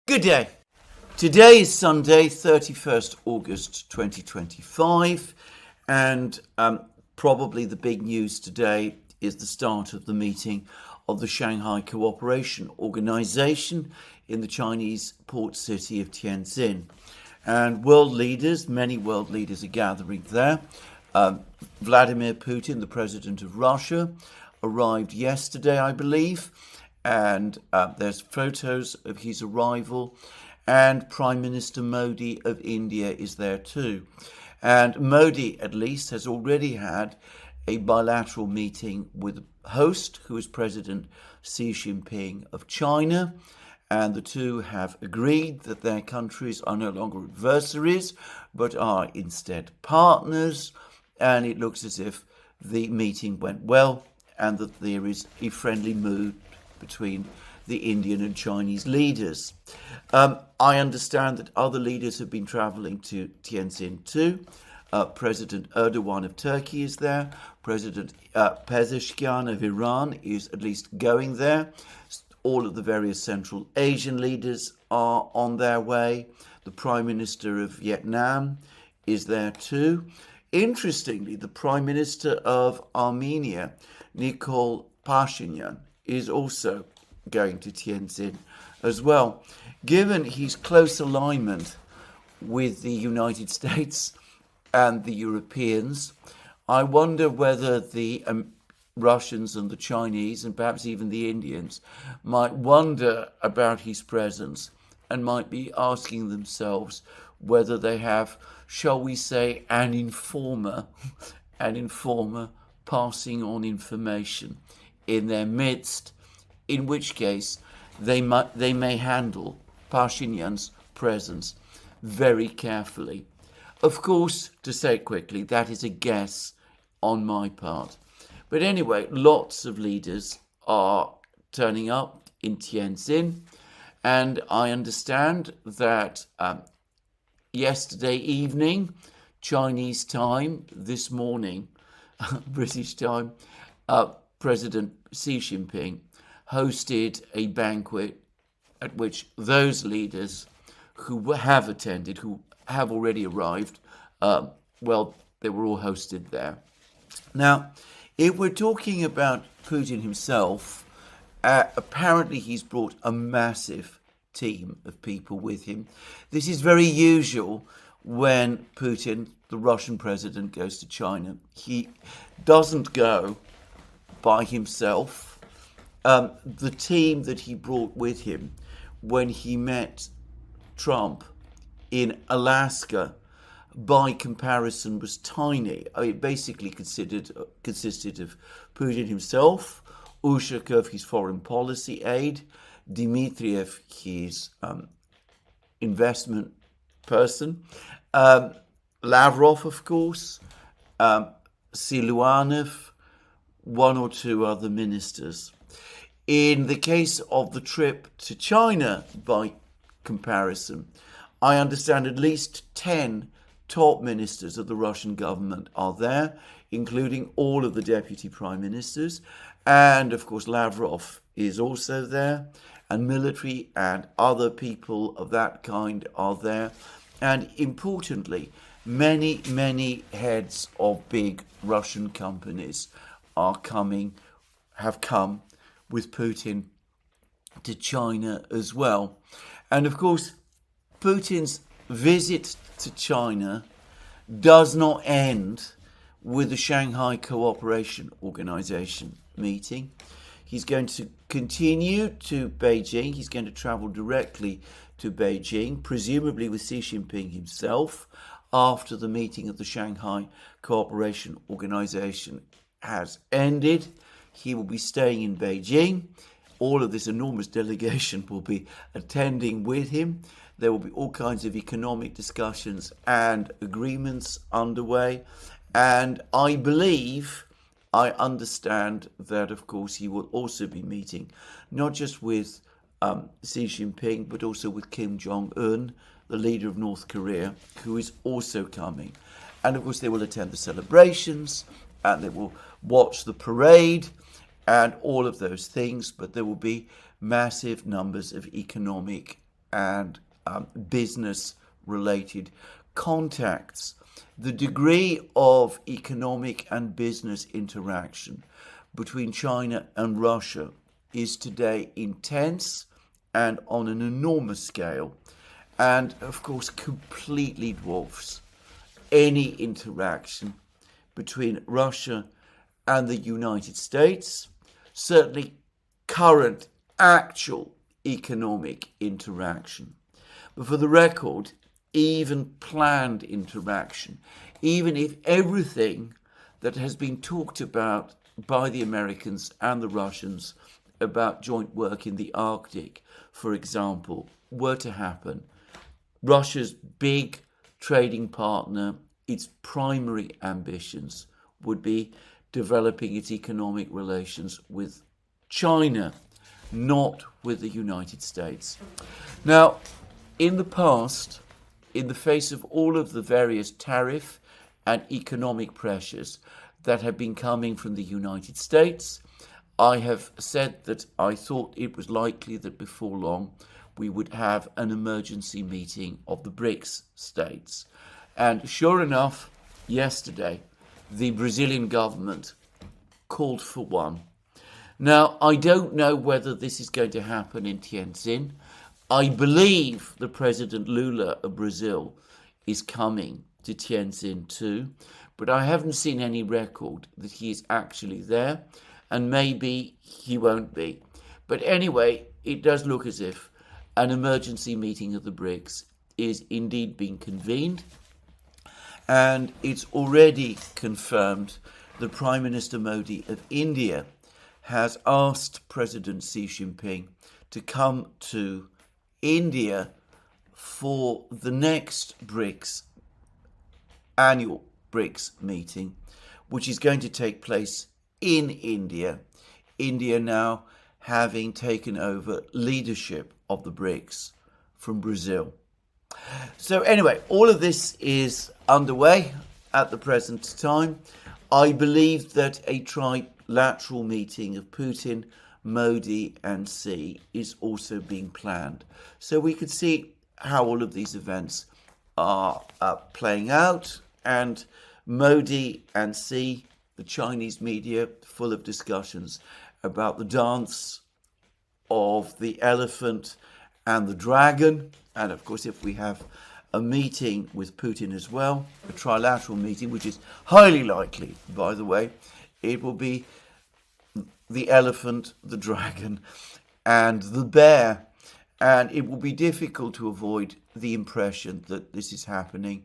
Good day. Today is Sunday, 31st August 2025, and probably the big news today is the start of the meeting of the Shanghai Cooperation Organization in the Chinese port city of Tien. And world leaders, many world leaders are gathering there. Vladimir Putin, the president of Russia, arrived yesterday, I believe, and there's photos of his arrival, and Prime Minister Modi of India is there too. And Modi, at least, has already had a bilateral meeting with the host, who is President Xi Jinping of China, and the two have agreed that their countries are no longer adversaries, but are instead partners, and it looks as if the meeting went well, and that there is a friendly mood between the Indian and Chinese leaders. I understand that other leaders have been traveling to Tianjin too. President Erdogan of Turkey is there. President Pezeshkian of Iran is at least going there. All of the various Central Asian leaders are on their way. The Prime Minister of Vietnam is there too. Interestingly, the Prime Minister of Armenia, Nikol Pashinyan, is also going to Tianjin as well. Given his close alignment with the United States and the Europeans, I wonder whether the Russians and the Chinese, and perhaps even the Indians, might wonder about his presence and might be asking themselves whether they have, shall we say, an informer passing on information in their midst, in which case they may handle Pashinyan's presence very carefully. Of course, to say it quickly, that is a guess on my part. But anyway, lots of leaders are turning up in Tianjin, and I understand that yesterday evening, Chinese time, this morning, British time, President Xi Jinping hosted a banquet at which those leaders who have attended, who have already arrived, they were all hosted there. Now, if we're talking about Putin himself, apparently he's brought a massive team of people with him. This is very usual when Putin, the Russian president, goes to China. He doesn't go by himself. The team that he brought with him when he met Trump in Alaska, by comparison, was tiny. It basically consisted of Putin himself, Ushakov, his foreign policy aide, Dmitriev, his investment person, Lavrov, of course, Siluanov, one or two other ministers. In the case of the trip to China, by comparison, I understand at least 10 top ministers of the Russian government are there, including all of the deputy prime ministers. And of course, Lavrov is also there, and military and other people of that kind are there. And importantly, many, many heads of big Russian companies have come with Putin to China as well. And of course, Putin's visit to China does not end with the Shanghai Cooperation Organization meeting. He's going to continue to Beijing. He's going to travel directly to Beijing, presumably with Xi Jinping himself, after the meeting of the Shanghai Cooperation Organization has ended. He will be staying in Beijing. All of this enormous delegation will be attending with him. There will be all kinds of economic discussions and agreements underway. And I understand that, of course, he will also be meeting not just with Xi Jinping, but also with Kim Jong-un, the leader of North Korea, who is also coming. And of course, they will attend the celebrations, and they will watch the parade and all of those things, but there will be massive numbers of economic and business-related contacts. The degree of economic and business interaction between China and Russia is today intense and on an enormous scale, and of course completely dwarfs any interaction between Russia and the United States, certainly current actual economic interaction. But for the record, even planned interaction, even if everything that has been talked about by the Americans and the Russians about joint work in the Arctic, for example, were to happen, Russia's big trading partner, its primary ambitions would be developing its economic relations with China, not with the United States. Now, in the past, in the face of all of the various tariff and economic pressures that have been coming from the United States, I have said that I thought it was likely that before long we would have an emergency meeting of the BRICS states. And sure enough, yesterday, the Brazilian government called for one. Now, I don't know whether this is going to happen in Tien. I believe the President Lula of Brazil is coming to Tien too, but I haven't seen any record that he is actually there, and maybe he won't be. But anyway, it does look as if an emergency meeting of the BRICS is indeed being convened, and it's already confirmed that Prime Minister Modi of India has asked President Xi Jinping to come to India for the next BRICS, annual BRICS meeting, which is going to take place in India. India now having taken over leadership of the BRICS from Brazil. So anyway, all of this is underway at the present time. I believe that a trilateral meeting of Putin, Modi and Xi is also being planned. So we could see how all of these events are playing out, and Modi and Xi, the Chinese media, full of discussions about the dance of the elephant and the dragon. And of course, if we have a meeting with Putin as well, a trilateral meeting, which is highly likely, by the way, it will be the elephant, the dragon, and the bear. And it will be difficult to avoid the impression that this is happening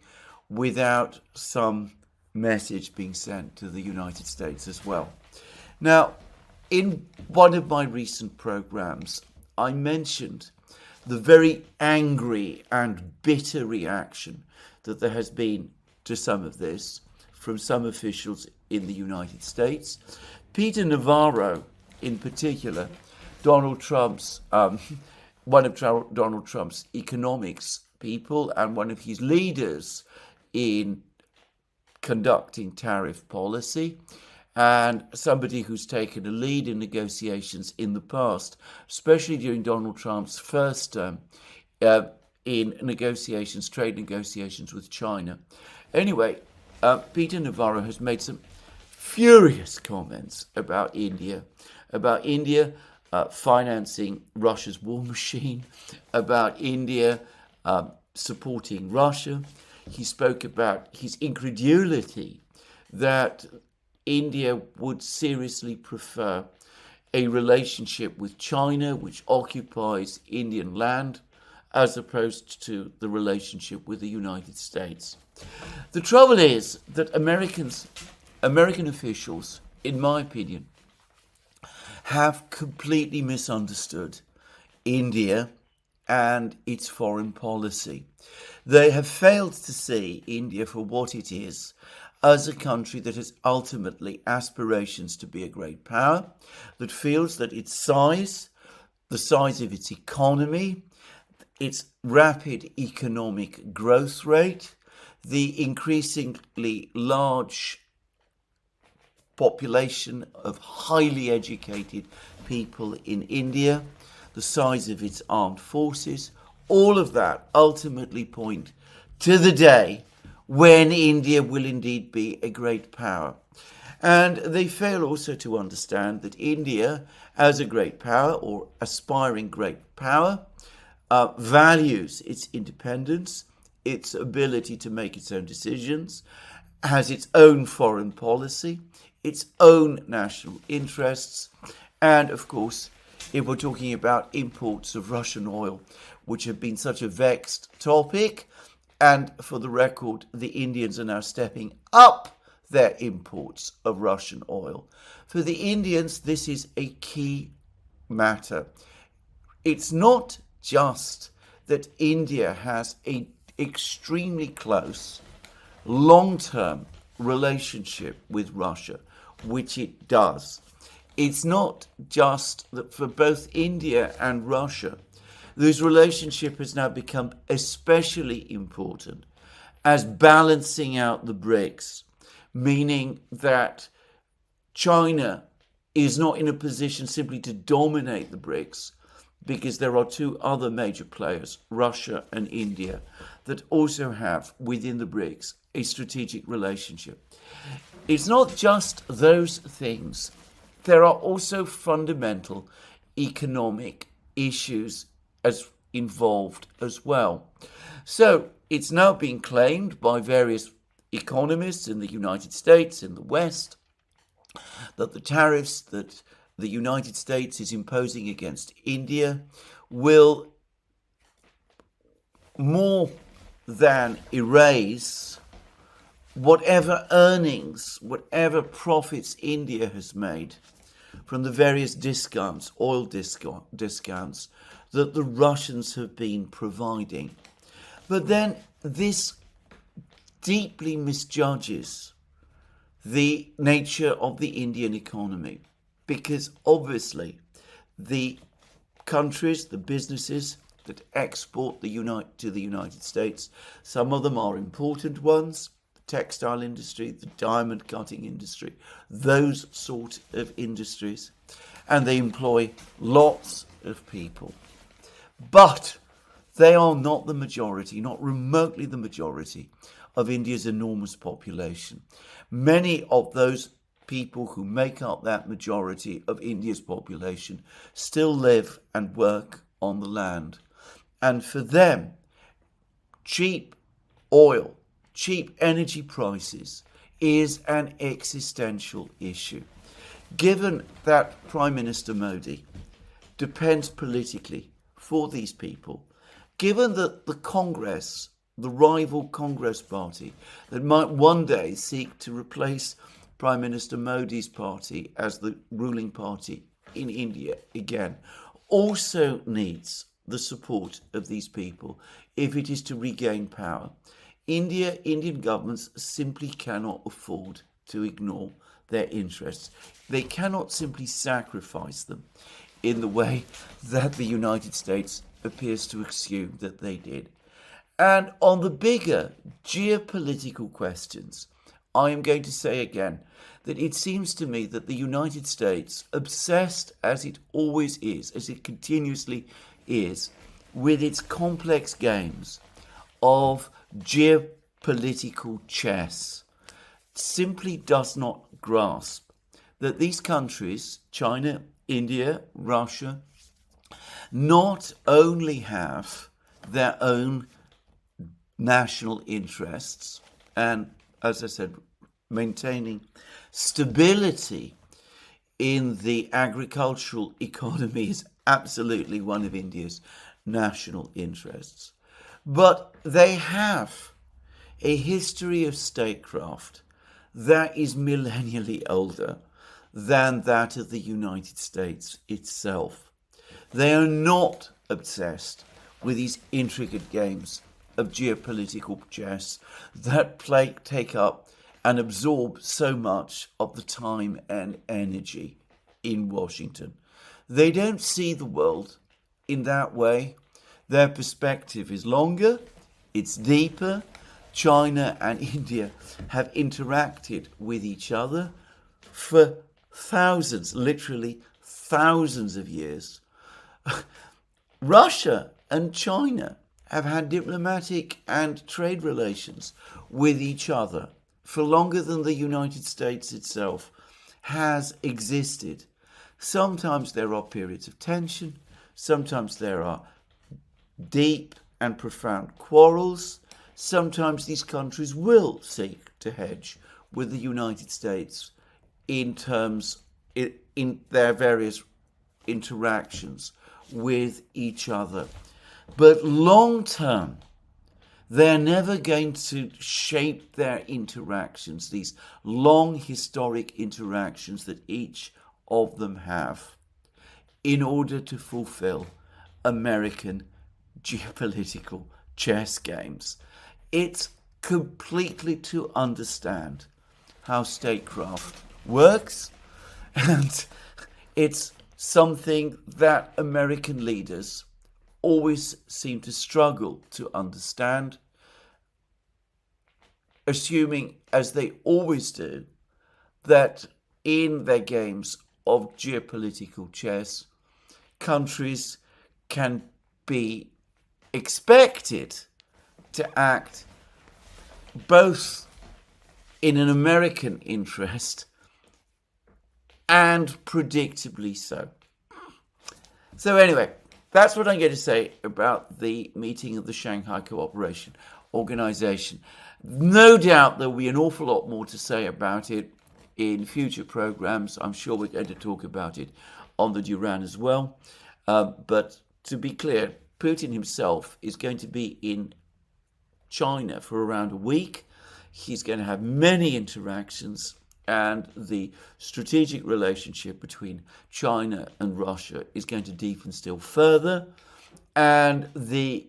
without some message being sent to the United States as well. Now, in one of my recent programs, I mentioned the very angry and bitter reaction that there has been to some of this from some officials in the United States. Peter Navarro, in particular, Donald Trump's one of Donald Trump's economics people and one of his leaders in conducting tariff policy, and somebody who's taken a lead in negotiations in the past, especially during Donald Trump's first term, in negotiations, trade negotiations with China. Anyway, Peter Navarro has made some furious comments about India financing Russia's war machine, about India supporting Russia. He spoke about his incredulity that India would seriously prefer a relationship with China, which occupies Indian land, as opposed to the relationship with the United States. The trouble is that American officials, in my opinion, have completely misunderstood India and its foreign policy. They have failed to see India for what it is, as a country that has ultimately aspirations to be a great power, that feels that its size, the size of its economy, its rapid economic growth rate, the increasingly large population of highly educated people in India, the size of its armed forces, all of that ultimately point to the day when India will indeed be a great power. And they fail also to understand that India, as a great power or aspiring great power, values its independence, its ability to make its own decisions, has its own foreign policy, its own national interests, and of course, if we're talking about imports of Russian oil, which have been such a vexed topic, and for the record, the Indians are now stepping up their imports of Russian oil. For the Indians, this is a key matter. It's not just that India has an extremely close, long-term relationship with Russia, which it does. It's not just that for both India and Russia, this relationship has now become especially important as balancing out the BRICS, meaning that China is not in a position simply to dominate the BRICS, because there are two other major players, Russia and India, that also have within the BRICS a strategic relationship. It's not just those things. There are also fundamental economic issues as involved as well. So it's now being claimed by various economists in the United States, in the West, that the tariffs that the United States is imposing against India will more than erase whatever earnings, whatever profits India has made from the various discounts, oil discounts that the Russians have been providing. But then this deeply misjudges the nature of the Indian economy, because obviously the countries, the businesses that export to the United States, some of them are important ones, the textile industry, the diamond cutting industry, those sort of industries, and they employ lots of people. But they are not the majority, not remotely the majority of India's enormous population. Many of those people who make up that majority of India's population still live and work on the land. And for them, cheap oil, cheap energy prices is an existential issue. Given that Prime Minister Modi depends politically for these people, given that the Congress, the rival Congress party that might one day seek to replace Prime Minister Modi's party as the ruling party in India again, also needs the support of these people if it is to regain power. Indian governments simply cannot afford to ignore their interests. They cannot simply sacrifice them in the way that the United States appears to assume that they did. And on the bigger geopolitical questions, I am going to say again that it seems to me that the United States, obsessed as it always is, as it continuously is, with its complex games of geopolitical chess, simply does not grasp that these countries, China, India, Russia, not only have their own national interests and, as I said, maintaining stability in the agricultural economy is absolutely one of India's national interests, but they have a history of statecraft that is millennially older than that of the United States itself. They are not obsessed with these intricate games of geopolitical chess that take up and absorb so much of the time and energy in Washington. They don't see the world in that way. Their perspective is longer, it's deeper. China and India have interacted with each other for thousands, literally thousands of years. Russia and China have had diplomatic and trade relations with each other for longer than the United States itself has existed. Sometimes there are periods of tension, sometimes there are deep and profound quarrels, sometimes these countries will seek to hedge with the United States in their various interactions with each other. But long term, they're never going to shape their interactions, these long historic interactions that each of them have, in order to fulfill American geopolitical chess games. It's completely to understand how statecraft works, and it's something that American leaders always seem to struggle to understand, assuming, as they always do, that in their games of geopolitical chess, countries can be expected to act both in an American interest and predictably so. So anyway, that's what I'm going to say about the meeting of the Shanghai Cooperation Organization. No doubt there'll be an awful lot more to say about it in future programs. I'm sure we're going to talk about it on the Duran as well. But to be clear, Putin himself is going to be in China for around a week. He's going to have many interactions, and the strategic relationship between China and Russia is going to deepen still further. And the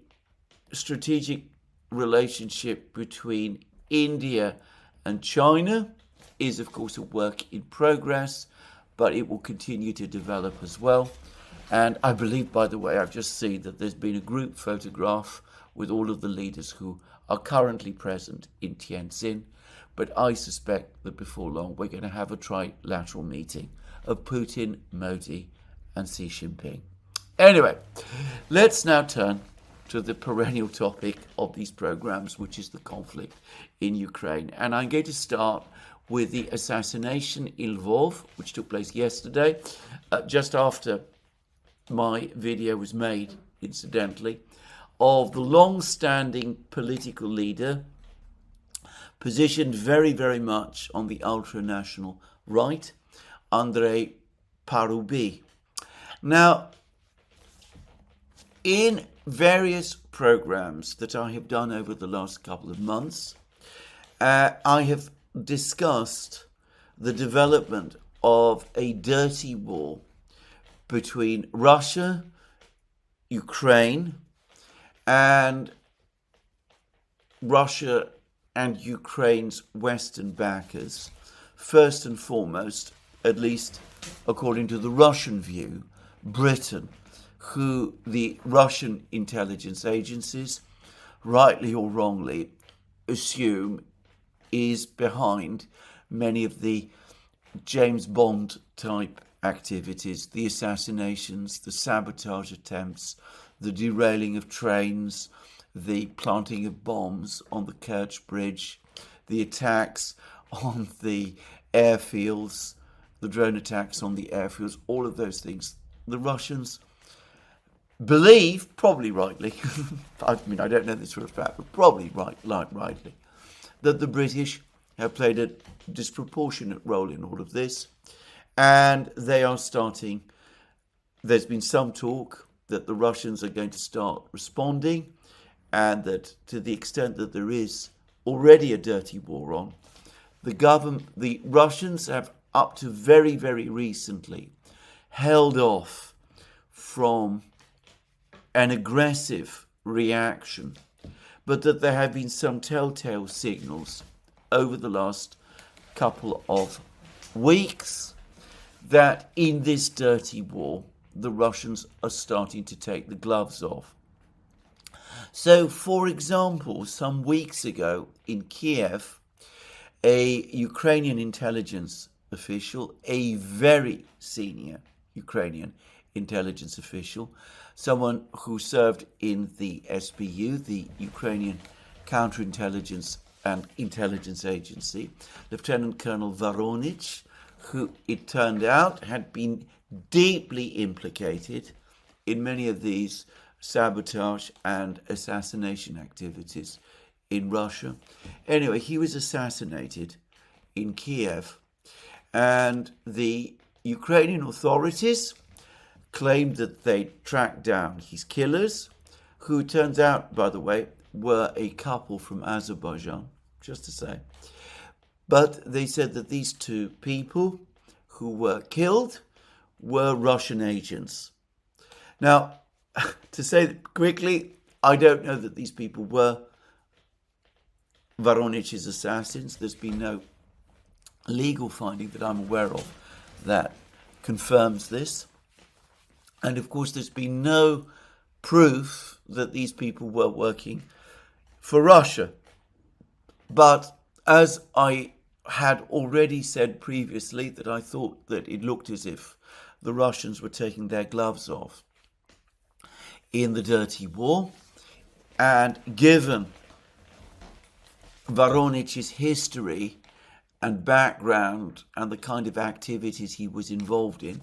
strategic relationship between India and China is, of course, a work in progress, but it will continue to develop as well. And I believe, by the way, I've just seen that there's been a group photograph with all of the leaders who are currently present in Tien, but I suspect that before long we're going to have a trilateral meeting of Putin, Modi and Xi Jinping. Anyway, let's now turn to the perennial topic of these programs, which is the conflict in Ukraine. And I'm going to start with the assassination in Lvov, which took place yesterday, just after my video was made, incidentally, of the long-standing political leader, positioned very, very much on the ultra-national right, Andriy Parubiy. Now, in various programs that I have done over the last couple of months, I have discussed the development of a dirty war between Russia, Ukraine, and Russia and Ukraine's Western backers. First and foremost, at least according to the Russian view, Britain, who the Russian intelligence agencies, rightly or wrongly, assume is behind many of the James Bond type activities, the assassinations, the sabotage attempts, the derailing of trains, the planting of bombs on the Kerch Bridge, the attacks on the airfields, the drone attacks on the airfields, all of those things. The Russians believe, probably rightly, I mean, I don't know this for a fact, but probably rightly, that the British have played a disproportionate role in all of this. And they are starting, there's been some talk that the Russians are going to start responding, and that to the extent that there is already a dirty war on, the Russians have up to very, very recently held off from an aggressive reaction, but that there have been some telltale signals over the last couple of weeks that in this dirty war, the Russians are starting to take the gloves off. So, for example, some weeks ago in Kiev, a Ukrainian intelligence official, a very senior Ukrainian intelligence official, someone who served in the SBU, the Ukrainian Counterintelligence and Intelligence Agency, Lieutenant Colonel Voronich, who it turned out had been deeply implicated in many of these sabotage and assassination activities in Russia. Anyway, he was assassinated in Kiev, and the Ukrainian authorities claimed that they tracked down his killers, who turns out, by the way, were a couple from Azerbaijan, just to say. But they said that these two people who were killed were Russian agents. Now, to say that quickly, I don't know that these people were Voronich's assassins. There's been no legal finding that I'm aware of that confirms this. And of course, there's been no proof that these people were working for Russia. But as I had already said previously, that I thought that it looked as if the Russians were taking their gloves off in the dirty war. And given Voronich's history and background and the kind of activities he was involved in,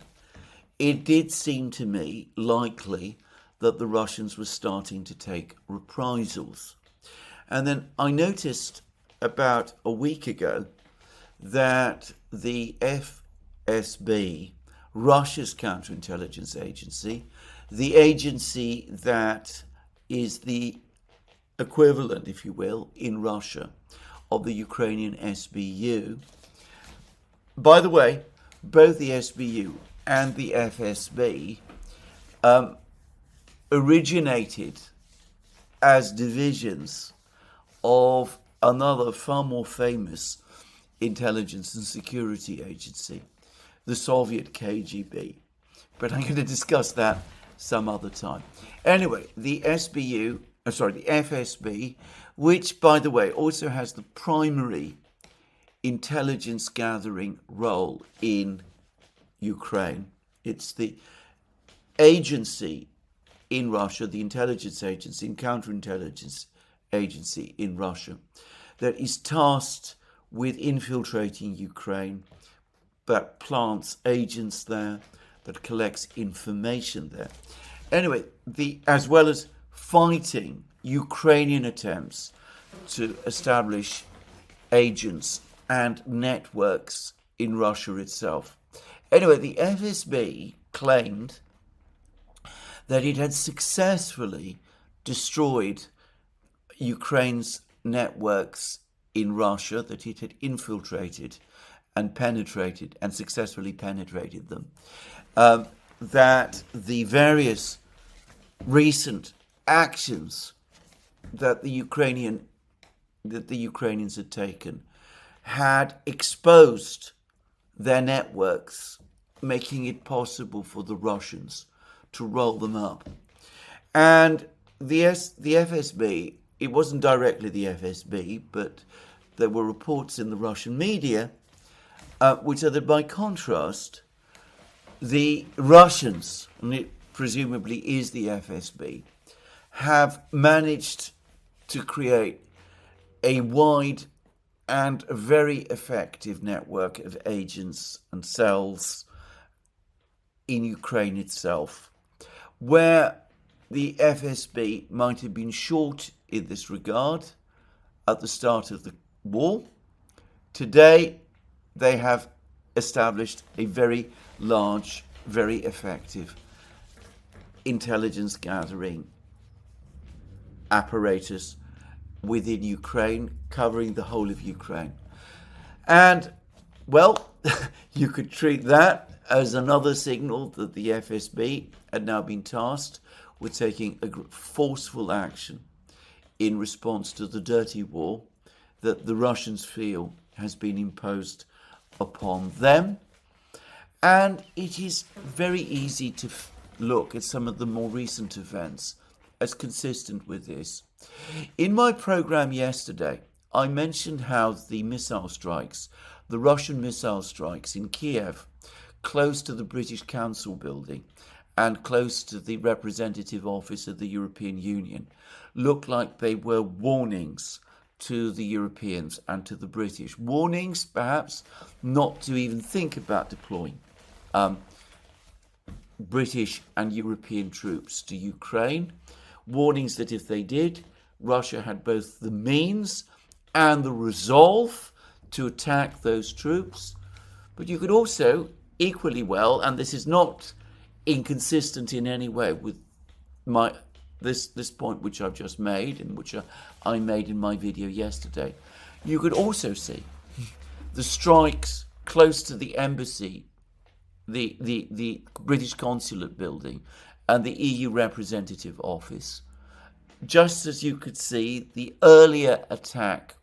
it did seem to me likely that the Russians were starting to take reprisals. And then I noticed about a week ago that the FSB, Russia's counterintelligence agency, the agency that is the equivalent, if you will, in Russia of the Ukrainian SBU. By the way, both the SBU and the FSB originated as divisions of another far more famous intelligence and security agency, the Soviet KGB. But I'm going to discuss that some other time. Anyway, the FSB, which, by the way, also has the primary intelligence gathering role in Ukraine. It's the agency in Russia, the intelligence agency and counterintelligence agency in Russia, that is tasked with infiltrating Ukraine, that plants agents there, that collects information there. Anyway, as well as fighting Ukrainian attempts to establish agents and networks in Russia itself. Anyway, the FSB claimed that it had successfully destroyed Ukraine's networks in Russia, that it had infiltrated and penetrated and successfully penetrated them, that the various recent actions that the Ukrainians had taken had exposed their networks, making it possible for the Russians to roll them up. And the FSB, it wasn't directly the FSB, but there were reports in the Russian media which said that by contrast, the Russians, and it presumably is the FSB, have managed to create a wide and a very effective network of agents and cells in Ukraine itself, where the FSB might have been short in this regard at the start of the war. Today, they have established a very large, very effective intelligence gathering apparatus within Ukraine, covering the whole of Ukraine. And, well, you could treat that as another signal that the FSB had now been tasked with taking a forceful action in response to the dirty war that the Russians feel has been imposed upon them. And it is very easy to look at some of the more recent events as consistent with this. In my program yesterday, I mentioned how the missile strikes, the Russian missile strikes in Kiev, close to the British Council building, and close to the representative office of the European Union looked like they were warnings to the Europeans and to the British. Warnings, perhaps, not to even think about deploying British and European troops to Ukraine. Warnings that if they did, Russia had both the means and the resolve to attack those troops. But you could also, equally well, and this is not inconsistent in any way with this point which I've just made and which I made in my video yesterday, you could also see the strikes close to the embassy, the British consulate building and the EU representative office, just as you could see the earlier attack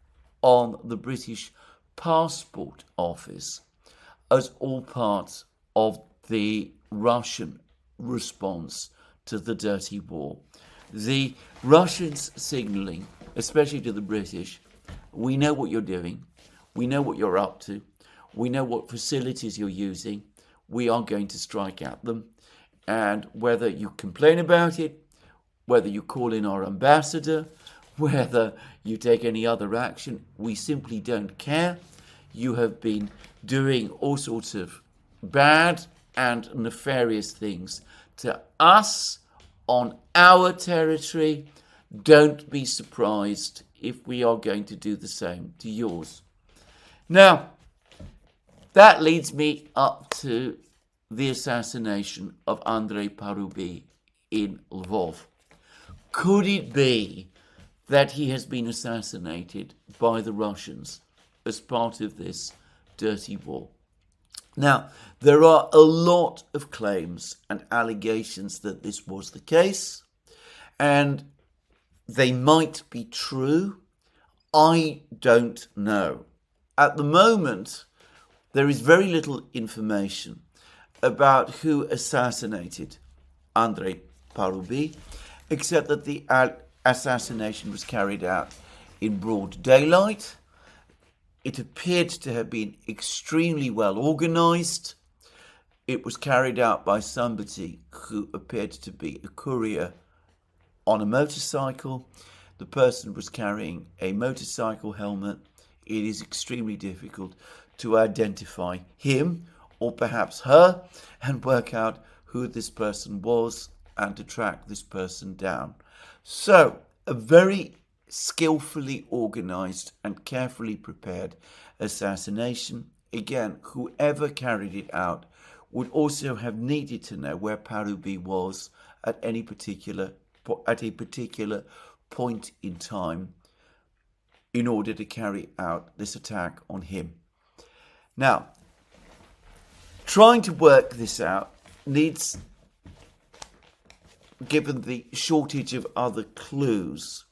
on the British passport office as all parts of the Russian response to the dirty war. The Russians signalling, especially to the British, we know what you're doing, we know what you're up to, we know what facilities you're using, we are going to strike at them, and whether you complain about it, whether you call in our ambassador, whether you take any other action, we simply don't care. You have been doing all sorts of bad and nefarious things to us on our territory. Don't be surprised if we are going to do the same to yours. Now, that leads me up to the assassination of Andriy Parubiy in Lvov. Could it be that he has been assassinated by the Russians as part of this dirty war? Now, there are a lot of claims and allegations that this was the case, and they might be true. I don't know. At the moment, there is very little information about who assassinated Andriy Parubiy, except that the assassination was carried out in broad daylight. It appeared to have been extremely well organized. It was carried out by somebody who appeared to be a courier on a motorcycle. The person was carrying a motorcycle helmet. It is extremely difficult to identify him or perhaps her and work out who this person was and to track this person down. So, a very skillfully organized and carefully prepared assassination. Again, whoever carried it out would also have needed to know where Parubiy was at a particular point in time in order to carry out this attack on him. Now, trying to work this out needs, given the shortage of other clues,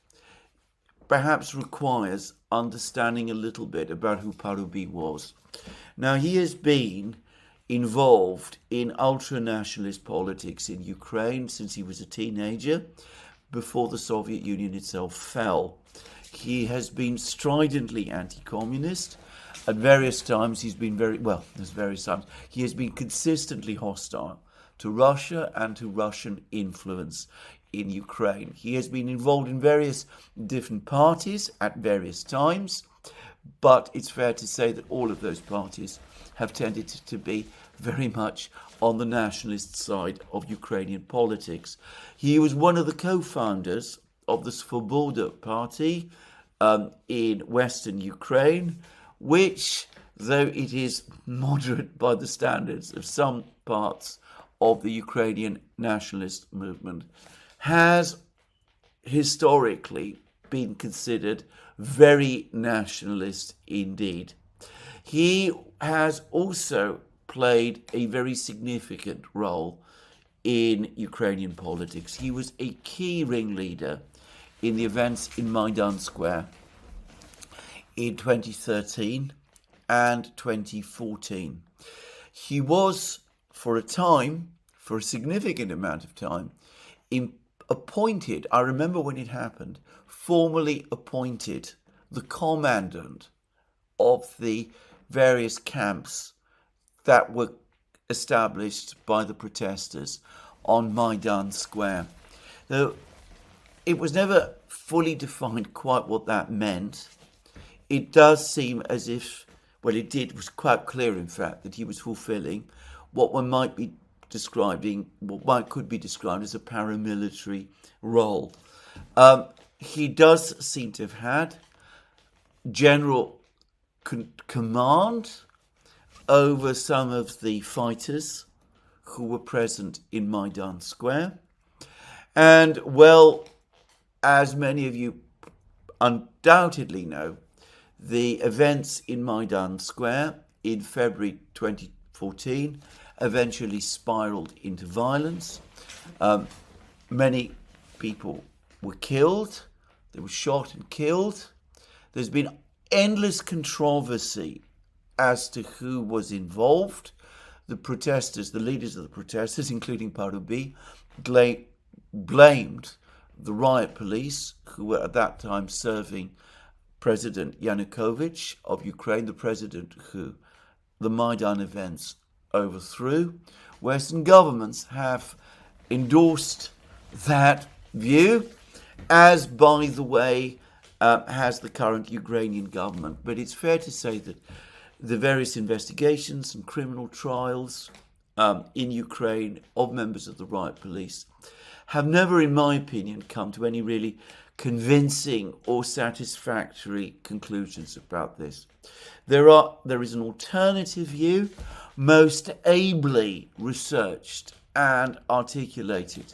perhaps requires understanding a little bit about who Parubiy was. Now, he has been involved in ultra-nationalist politics in Ukraine since he was a teenager, before the Soviet Union itself fell. He has been stridently anti-communist. At various times, he has been consistently hostile to Russia and to Russian influence in Ukraine. He has been involved in various different parties at various times, but it's fair to say that all of those parties have tended to be very much on the nationalist side of Ukrainian politics. He was one of the co-founders of the Svoboda party in western Ukraine, which, though it is moderate by the standards of some parts of the Ukrainian nationalist movement, has historically been considered very nationalist indeed. He has also played a very significant role in Ukrainian politics. He was a key ringleader in the events in Maidan Square in 2013 and 2014. He was, for a significant amount of time, appointed, I remember when it happened, formally appointed the commandant of the various camps that were established by the protesters on Maidan Square. Though it was never fully defined quite what that meant, it does seem as if, well, it was quite clear, in fact, that he was fulfilling what one might be describing, what could be described as a paramilitary role. He does seem to have had general command over some of the fighters who were present in Maidan Square. And, well, as many of you undoubtedly know, the events in Maidan Square in February 2014 eventually spiraled into violence. Many people were killed. They were shot and killed. There's been endless controversy as to who was involved. The protesters, the leaders of the protesters, including Parubiy, blamed the riot police, who were at that time serving President Yanukovych of Ukraine, the president who the Maidan events overthrew. Western governments have endorsed that view, as, by the way, has the current Ukrainian government. But it's fair to say that the various investigations and criminal trials in Ukraine of members of the riot police have never, in my opinion, come to any really convincing or satisfactory conclusions about this. There is an alternative view, most ably researched and articulated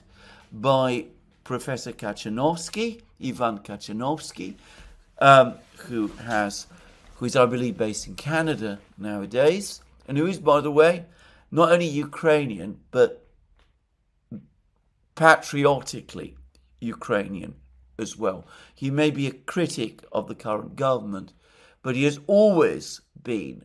by Professor Kachanovsky, Ivan Kachanovsky, who is, I believe, based in Canada nowadays, and who is, by the way, not only Ukrainian, but patriotically Ukrainian as well. He may be a critic of the current government, but he has always been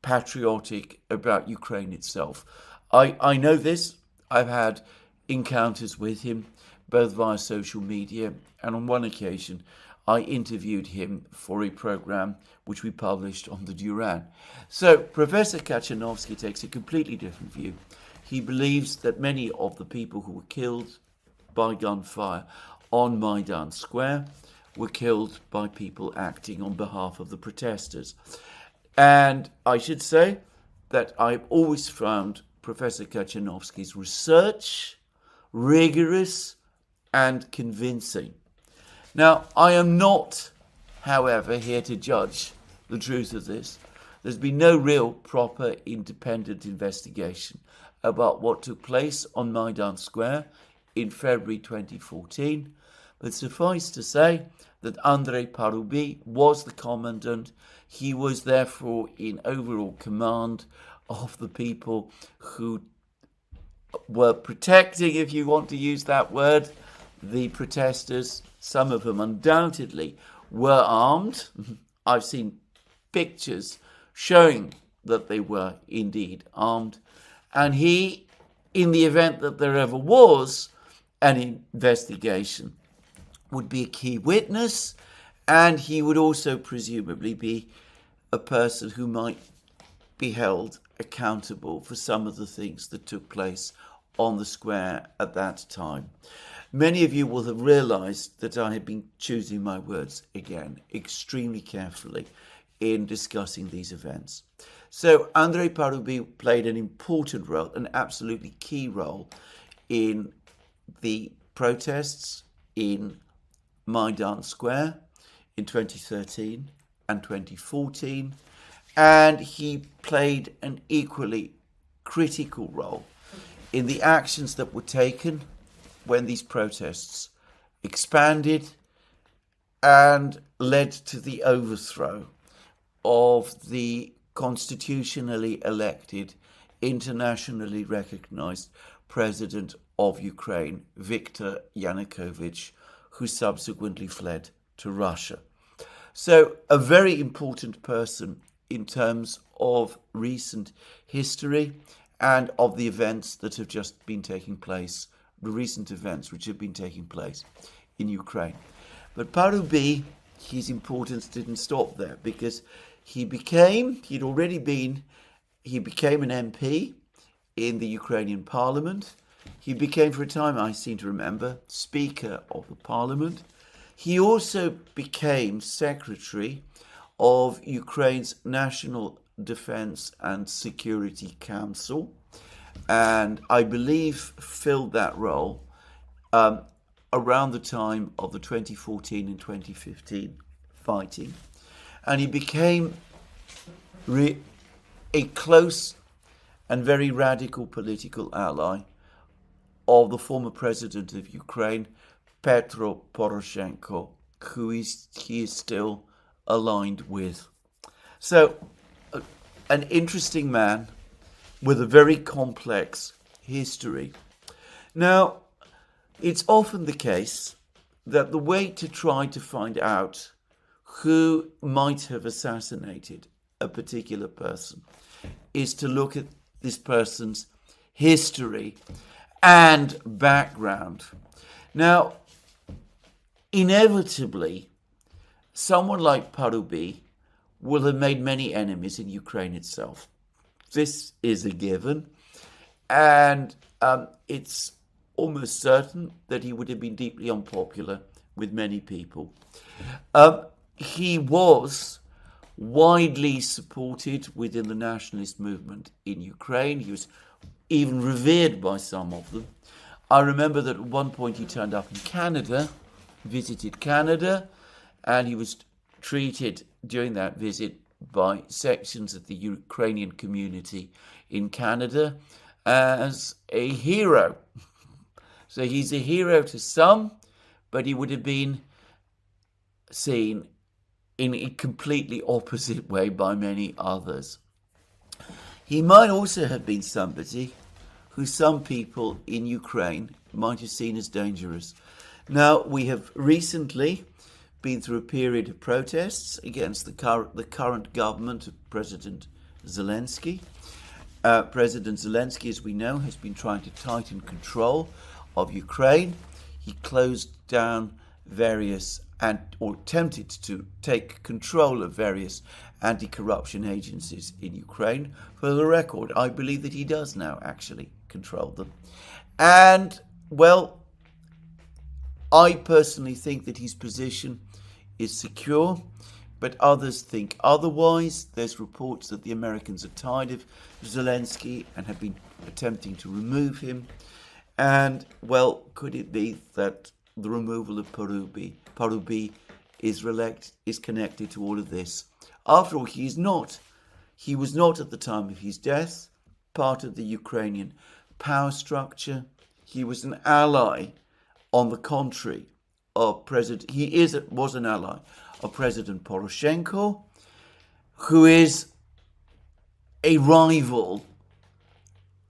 patriotic about Ukraine itself. I know this. I've had encounters with him, both via social media, and on one occasion I interviewed him for a program which we published on the Duran. So Professor Kachanovsky takes a completely different view. He believes that many of the people who were killed by gunfire on Maidan Square were killed by people acting on behalf of the protesters. And I should say that I've always found Professor Kachanovsky's research rigorous and convincing. Now, I am not, however, here to judge the truth of this. There's been no real proper independent investigation about what took place on Maidan Square in February 2014, but suffice to say that Andriy Parubiy was the commandant. He was therefore in overall command of the people who were protecting, if you want to use that word, the protesters. Some of them undoubtedly were armed. I've seen pictures showing that they were indeed armed. And he, in the event that there ever was an investigation, would be a key witness, and he would also presumably be a person who might be held accountable for some of the things that took place on the square at that time. Many of you will have realized that I have been choosing my words again extremely carefully in discussing these events. So Andriy Parubiy played an important role, an absolutely key role in the protests in Maidan Square in 2013 and 2014, and he played an equally critical role in the actions that were taken when these protests expanded and led to the overthrow of the constitutionally elected, internationally recognized president of Ukraine, Viktor Yanukovych, who subsequently fled to Russia. So a very important person in terms of recent history and of the events that have just been taking place, the recent events which have been taking place in Ukraine. But Parubiy, his importance didn't stop there, because he became an MP in the Ukrainian parliament, He became, for a time, I seem to remember, Speaker of the Parliament. He also became Secretary of Ukraine's National Defense and Security Council, and I believe filled that role around the time of the 2014 and 2015 fighting. And he became a close and very radical political ally of the former president of Ukraine, Petro Poroshenko, who he is still aligned with. So, an interesting man with a very complex history. Now, it's often the case that the way to try to find out who might have assassinated a particular person is to look at this person's history and background. Now, inevitably, someone like Parubiy will have made many enemies in Ukraine itself. This is a given, and it's almost certain that he would have been deeply unpopular with many people. He was widely supported within the nationalist movement in Ukraine. He was even revered by some of them. I remember that at one point he turned up in Canada, visited Canada, and he was treated during that visit by sections of the Ukrainian community in Canada as a hero. So he's a hero to some, but he would have been seen in a completely opposite way by many others. He might also have been somebody who some people in Ukraine might have seen as dangerous. Now, we have recently been through a period of protests against the current government of President Zelensky. President Zelensky, as we know, has been trying to tighten control of Ukraine. He closed down various or attempted to take control of various anti-corruption agencies in Ukraine. For the record, I believe that he does now actually control them. And, well, I personally think that his position is secure, but others think otherwise. There's reports that the Americans are tired of Zelensky and have been attempting to remove him. And, well, could it be that the removal of Parubiy is connected to all of this? After all, he was not at the time of his death part of the Ukrainian power structure. He was an ally, on the contrary, of was an ally of President Poroshenko, who is a rival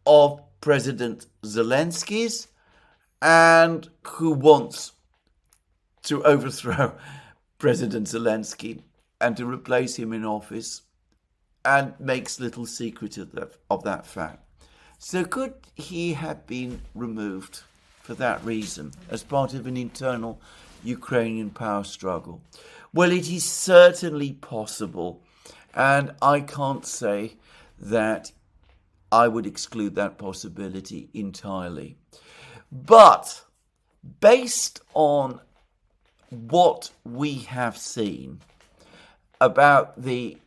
of President Zelensky's and who wants to overthrow President Zelensky and to replace him in office, and makes little secret of that fact. So could he have been removed for that reason, as part of an internal Ukrainian power struggle? Well, it is certainly possible, and I can't say that I would exclude that possibility entirely. But based on what we have seen about the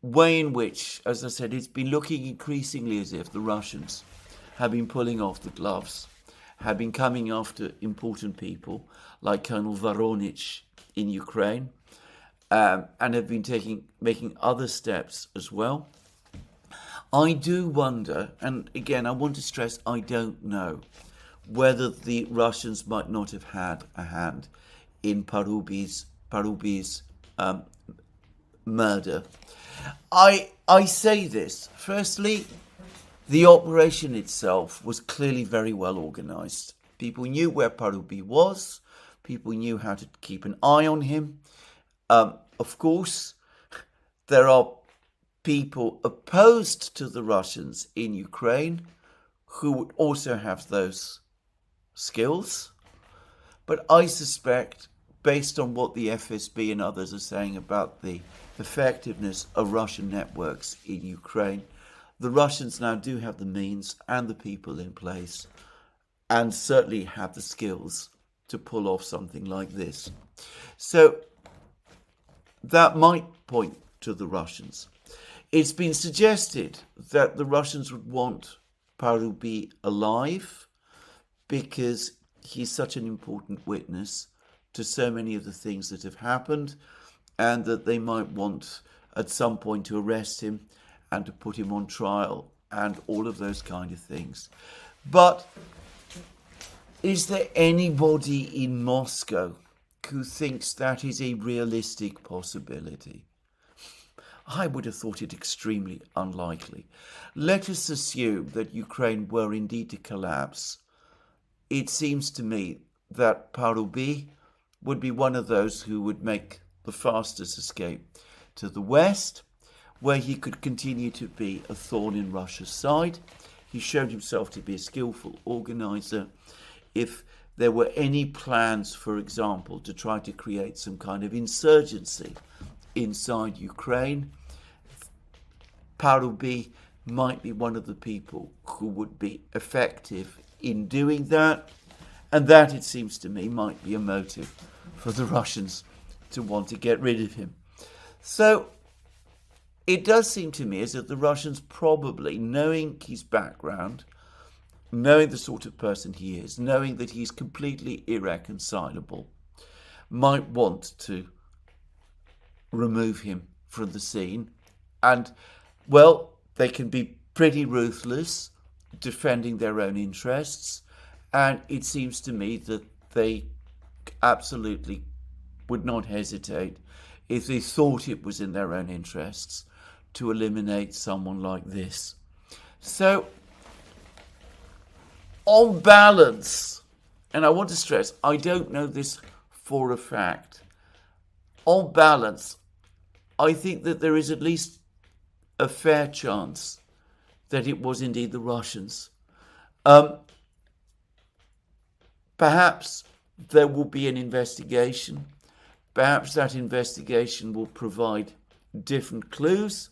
way in which, as I said, it's been looking increasingly as if the Russians have been pulling off the gloves, have been coming after important people like Colonel Voronich in Ukraine, and have been making other steps as well. I do wonder, and again, I want to stress, I don't know, whether the Russians might not have had a hand in Parubiy's murder. I say this. Firstly, the operation itself was clearly very well organized. People knew where Parubiy was. People knew how to keep an eye on him. Of course, there are people opposed to the Russians in Ukraine who would also have those skills. But I suspect, based on what the FSB and others are saying about the effectiveness of Russian networks in Ukraine, the Russians now do have the means and the people in place and certainly have the skills to pull off something like this. So that might point to the Russians. It's been suggested that the Russians would want Parubiy alive because he's such an important witness to so many of the things that have happened, and that they might want at some point to arrest him and to put him on trial and all of those kind of things. But is there anybody in Moscow who thinks that is a realistic possibility? I would have thought it extremely unlikely. Let us assume that Ukraine were indeed to collapse. It seems to me that Parubiy would be one of those who would make the fastest escape to the West, where he could continue to be a thorn in Russia's side. He showed himself to be a skillful organizer. If there were any plans, for example, to try to create some kind of insurgency inside Ukraine, Parubiy might be one of the people who would be effective in doing that. And that, it seems to me, might be a motive for the Russians to want to get rid of him. So it does seem to me as if the Russians probably, knowing his background, knowing the sort of person he is, knowing that he's completely irreconcilable, might want to remove him from the scene. And, well, they can be pretty ruthless, defending their own interests. And it seems to me that they absolutely would not hesitate, if they thought it was in their own interests, to eliminate someone like this. So, on balance, and I want to stress, I don't know this for a fact, on balance, I think that there is at least a fair chance that it was indeed the Russians. Perhaps there will be an investigation. Perhaps that investigation will provide different clues.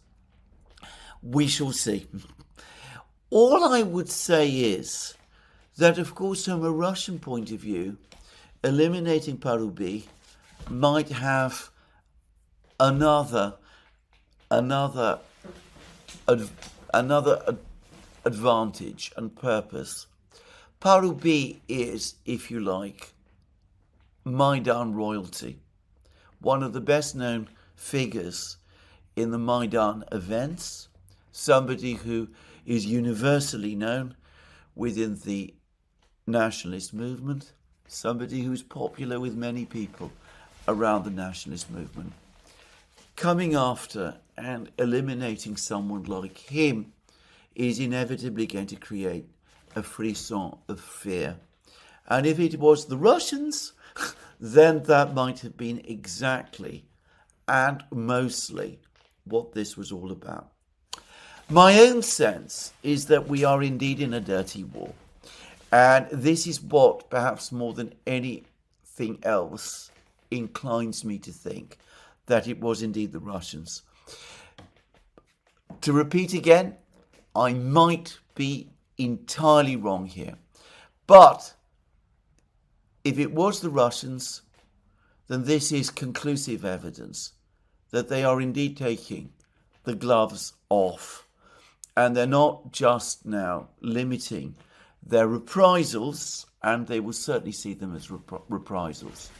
We shall see. All I would say is that, of course, from a Russian point of view, eliminating Parubiy might have another advantage and purpose. Parubiy is, if you like, Maidan royalty, one of the best known figures in the Maidan events, somebody who is universally known within the nationalist movement, somebody who's popular with many people around the nationalist movement. Coming after and eliminating someone like him is inevitably going to create a frisson of fear. And if it was the Russians, then that might have been exactly and mostly what this was all about. My own sense is that we are indeed in a dirty war. And this is what, perhaps more than anything else, inclines me to think that it was indeed the Russians. To repeat again, I might be entirely wrong here. But if it was the Russians, then this is conclusive evidence that they are indeed taking the gloves off. And they're not just now limiting their reprisals, and they will certainly see them as reprisals,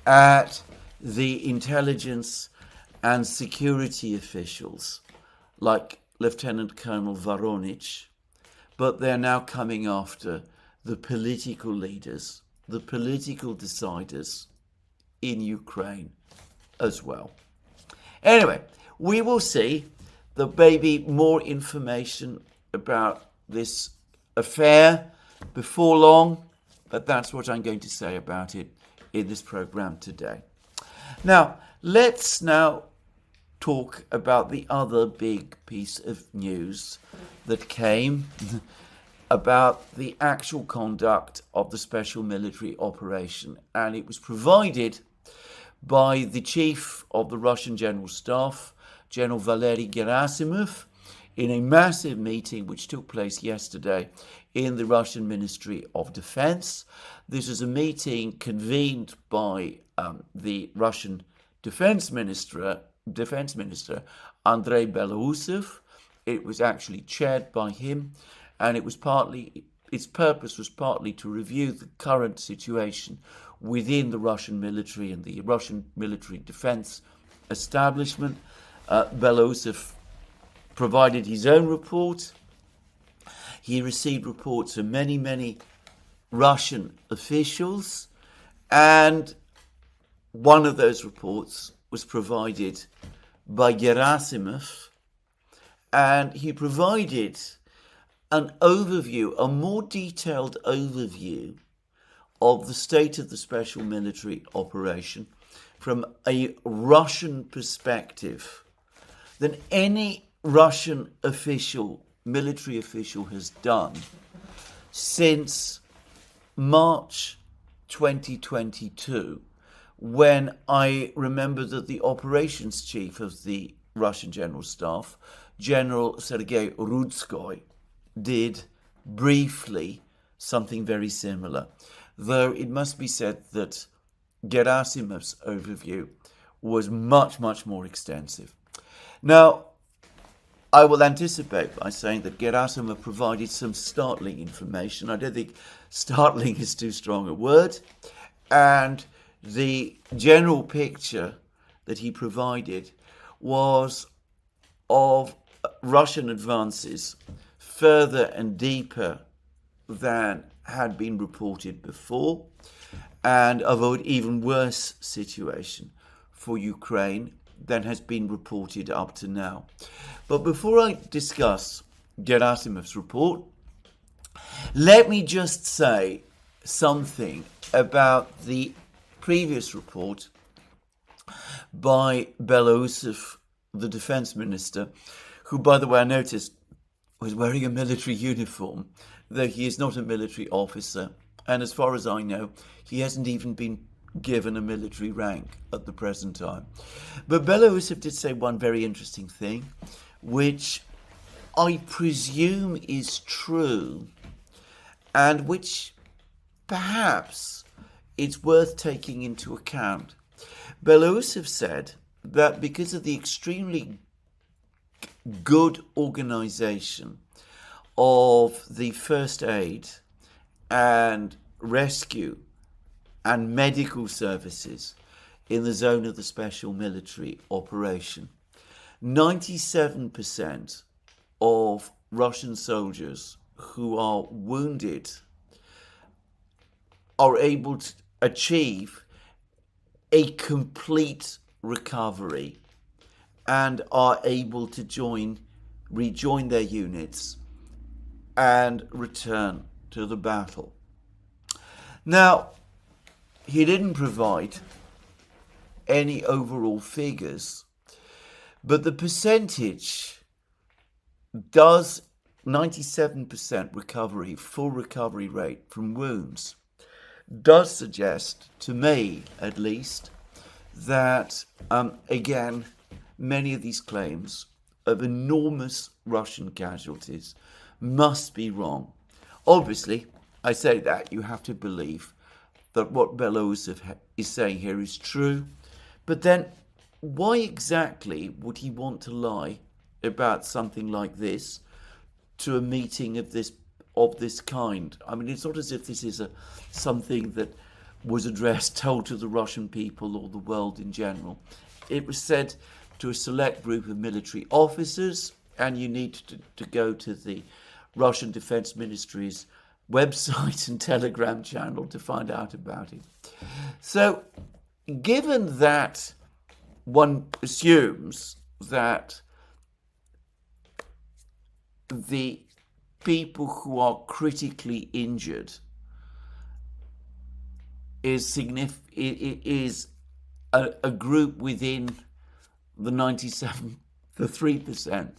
at the intelligence and security officials like Lieutenant Colonel Voronich, but they're now coming after the political leaders, the political deciders in Ukraine as well. Anyway, we will see. There may be more information about this affair before long, but that's what I'm going to say about it in this program today. Now, let's now talk about the other big piece of news that came about the actual conduct of the special military operation. And it was provided by the chief of the Russian General Staff, General Valery Gerasimov, in a massive meeting which took place yesterday in the Russian Ministry of Defense. This is a meeting convened by the Russian Defense Minister Andriy Belousov. It was actually chaired by him, and its purpose was partly to review the current situation within the Russian military and the Russian military defense establishment. Belousov provided his own report. He received reports from many, many Russian officials, and one of those reports was provided by Gerasimov, and he provided an overview, a more detailed overview of the state of the special military operation from a Russian perspective than any Russian military official has done since March 2022, when I remember that the operations chief of the Russian General Staff, General Sergei Rudskoy, did briefly something very similar, though it must be said that Gerasimov's overview was much, much more extensive. Now, I will anticipate by saying that Gerasimov provided some startling information. I don't think startling is too strong a word. And the general picture that he provided was of Russian advances further and deeper than had been reported before, and of an even worse situation for Ukraine than has been reported up to now. But before I discuss Gerasimov's report, let me just say something about the previous report by Belousov, the defense minister, who, by the way, I noticed was wearing a military uniform, though he is not a military officer. And as far as I know, he hasn't even been given a military rank at the present time. But Belousov did say one very interesting thing, which I presume is true, and which perhaps it's worth taking into account. Belousov said that because of the extremely good organization of the first aid and rescue and medical services in the zone of the special military operation, 97% of Russian soldiers who are wounded are able to achieve a complete recovery and are able to rejoin their units and return to the battle. Now, he didn't provide any overall figures, but the percentage does 97% recovery, full recovery rate from wounds, does suggest, to me at least, that, again, many of these claims of enormous Russian casualties must be wrong. Obviously, I say that you have to believe that what Belousov is saying here is true, but then why exactly would he want to lie about something like this to a meeting of this kind? I mean, it's not as if this is something that was told to the Russian people or the world in general. It was said to a select group of military officers, and you need to go to the Russian Defense Ministry's website and Telegram channel to find out about it. So, given that one assumes that the people who are critically injured is a group within the 3%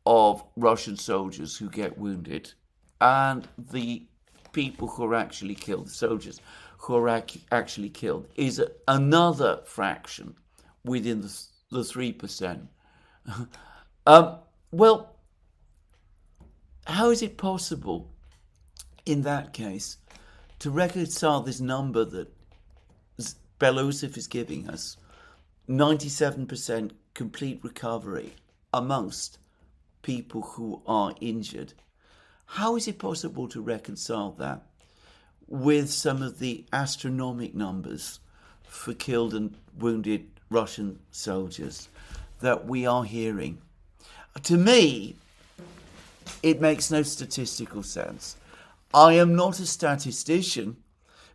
of Russian soldiers who get wounded, and the people who are actually killed, the soldiers who are actually killed, is another fraction within the 3%. Well, how is it possible, in that case, to reconcile this number that Belousov is giving us, 97% complete recovery amongst people who are injured? How is it possible to reconcile that with some of the astronomical numbers for killed and wounded Russian soldiers that we are hearing? To me, it makes no statistical sense. I am not a statistician,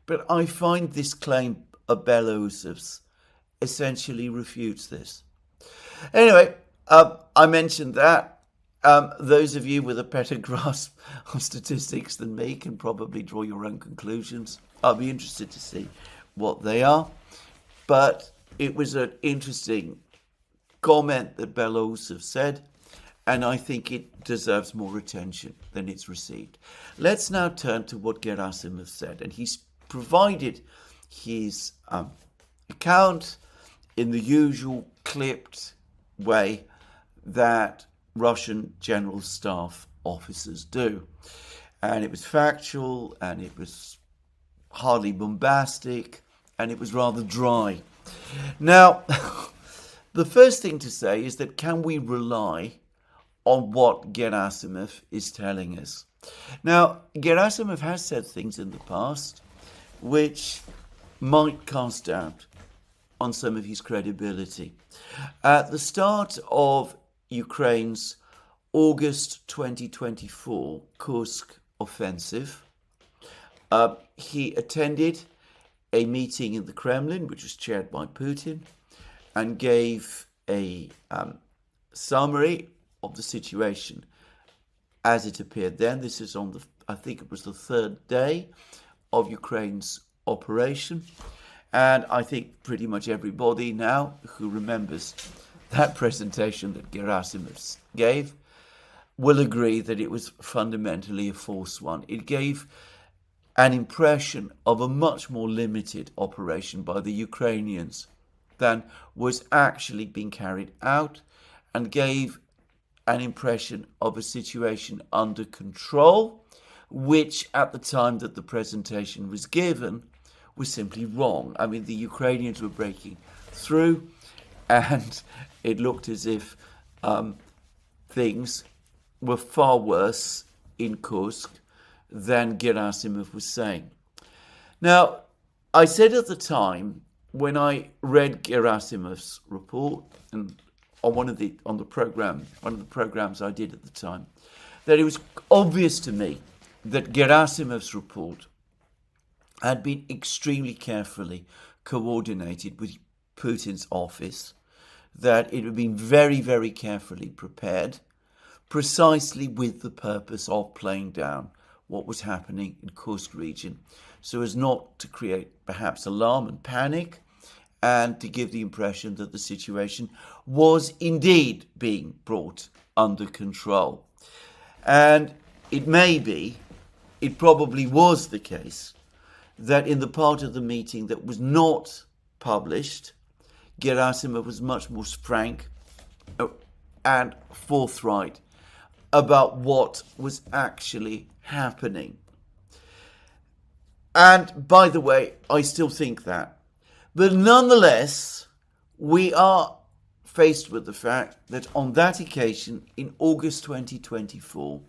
but I find this claim of Belousov's essentially refutes this. Anyway, I mentioned that. Those of you with a better grasp of statistics than me can probably draw your own conclusions. I'll be interested to see what they are. But it was an interesting comment that Belousov said, and I think it deserves more attention than it's received. Let's now turn to what Gerasimov said, and he's provided his account in the usual clipped way that Russian general staff officers do. And it was factual, and it was hardly bombastic, and it was rather dry. Now, the first thing to say is that can we rely on what Gerasimov is telling us? Now, Gerasimov has said things in the past which might cast doubt on some of his credibility. At the start of Ukraine's August 2024 Kursk offensive, he attended a meeting in the Kremlin, which was chaired by Putin, and gave a summary of the situation as it appeared then. This is on I think it was the third day of Ukraine's operation. And I think pretty much everybody now who remembers that presentation that Gerasimov gave will agree that it was fundamentally a false one. It gave an impression of a much more limited operation by the Ukrainians than was actually being carried out, and gave an impression of a situation under control, which at the time that the presentation was given was simply wrong. I mean, the Ukrainians were breaking through, and it looked as if things were far worse in Kursk than Gerasimov was saying. Now, I said at the time, when I read Gerasimov's report, and on one of the programs I did at the time, that it was obvious to me that Gerasimov's report had been extremely carefully coordinated with Putin's office, that it had been very, very carefully prepared, precisely with the purpose of playing down what was happening in Kursk region, so as not to create perhaps alarm and panic, and to give the impression that the situation was indeed being brought under control. And it probably was the case that in the part of the meeting that was not published, Gerasimov was much more frank and forthright about what was actually happening. And by the way, I still think that. But nonetheless, we are faced with the fact that on that occasion, in August 2024,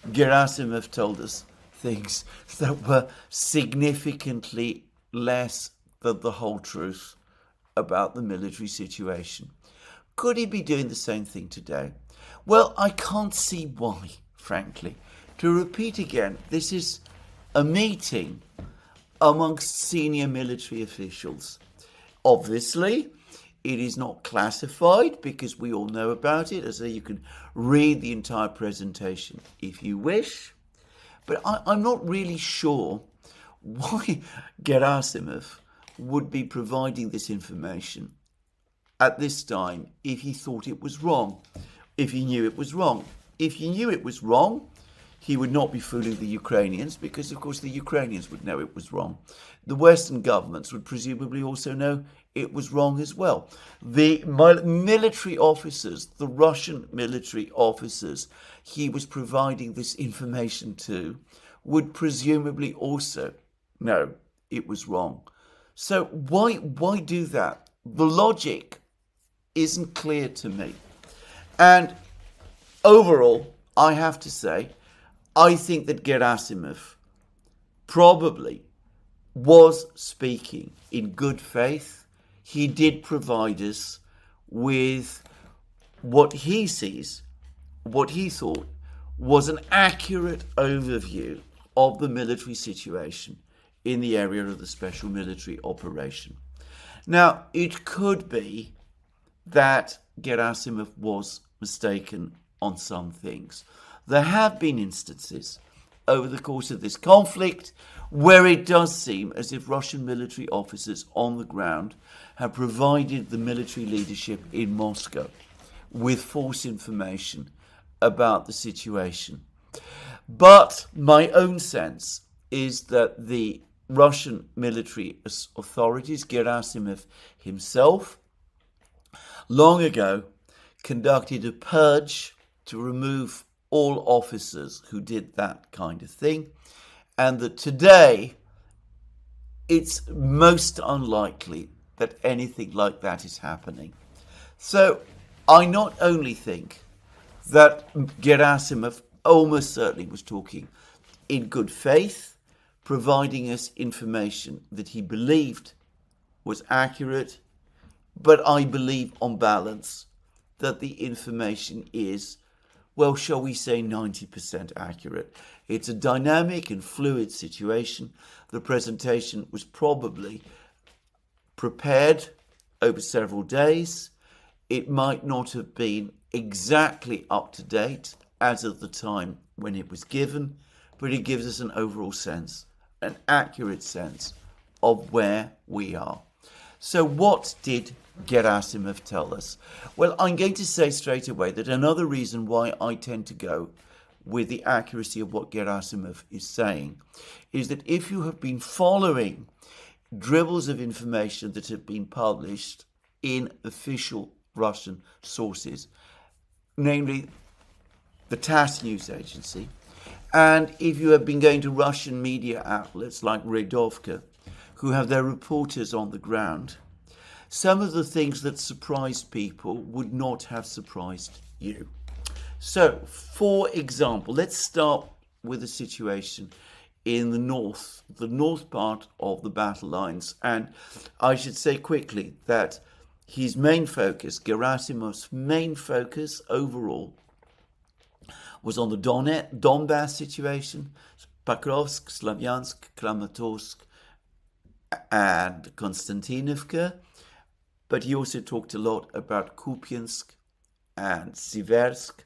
Gerasimov told us things that were significantly less than the whole truth about the military situation. Could he be doing the same thing today? Well, I can't see why, frankly. To repeat again, this is a meeting amongst senior military officials. Obviously, it is not classified because we all know about it, as you can read the entire presentation if you wish. But I'm not really sure why Gerasimov would be providing this information at this time if he thought it was wrong, if he knew it was wrong. If you knew it was wrong, he would not be fooling the Ukrainians because, of course, the Ukrainians would know it was wrong. The Western governments would presumably also know it was wrong as well. The military officers, the Russian military officers he was providing this information to, would presumably also know it was wrong. So why do that? The logic isn't clear to me. And overall, I have to say, I think that Gerasimov probably was speaking in good faith. He did provide us with what he sees, what he thought was an accurate overview of the military situation in the area of the special military operation. Now, it could be that Gerasimov was mistaken on some things. There have been instances over the course of this conflict where it does seem as if Russian military officers on the ground have provided the military leadership in Moscow with false information about the situation. But my own sense is that the Russian military authorities, Gerasimov himself, long ago conducted a purge to remove all officers who did that kind of thing, and that today it's most unlikely that anything like that is happening. So I not only think that Gerasimov almost certainly was talking in good faith, providing us information that he believed was accurate, but I believe on balance that the information is, well, shall we say 90% accurate. It's a dynamic and fluid situation. The presentation was probably prepared over several days. It might not have been exactly up to date as of the time when it was given, but it gives us an overall sense, an accurate sense of where we are. So what did Gerasimov tell us? Well, I'm going to say straight away that another reason why I tend to go with the accuracy of what Gerasimov is saying is that if you have been following dribbles of information that have been published in official Russian sources, namely the TASS news agency, and if you have been going to Russian media outlets like Redovka, who have their reporters on the ground, some of the things that surprised people would not have surprised you. So, for example, let's start with the situation in the north part of the battle lines. And I should say quickly that his main focus, Gerasimov's main focus overall, was on the Donbass situation, Pokrovsk, Slavyansk, Kramatorsk, and Konstantinovka. But he also talked a lot about Kupiansk and Siversk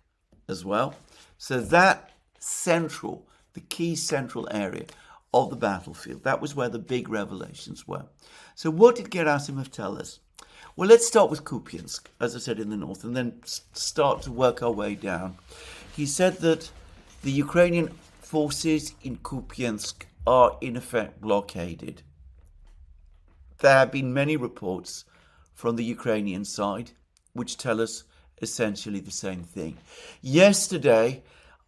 as well. So that central, the key central area of the battlefield, that was where the big revelations were. So what did Gerasimov tell us? Well, let's start with Kupiansk, as I said, in the north, and then start to work our way down. He said that the Ukrainian forces in Kupiansk are in effect blockaded. There have been many reports from the Ukrainian side which tell us essentially the same thing. Yesterday,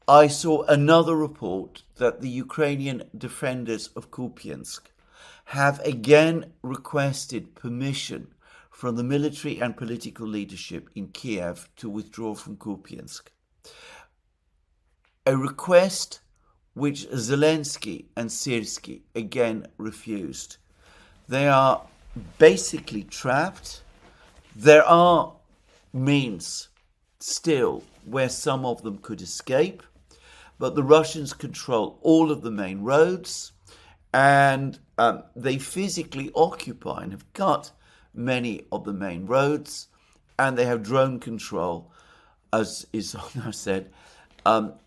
I saw another report that the Ukrainian defenders of Kupiansk have again requested permission from the military and political leadership in Kiev to withdraw from Kupiansk. A request which Zelensky and Syrskyi again refused. They are basically trapped. There are means still where some of them could escape, but the Russians control all of the main roads, and they physically occupy and have cut many of the main roads, and they have drone control, as is now said,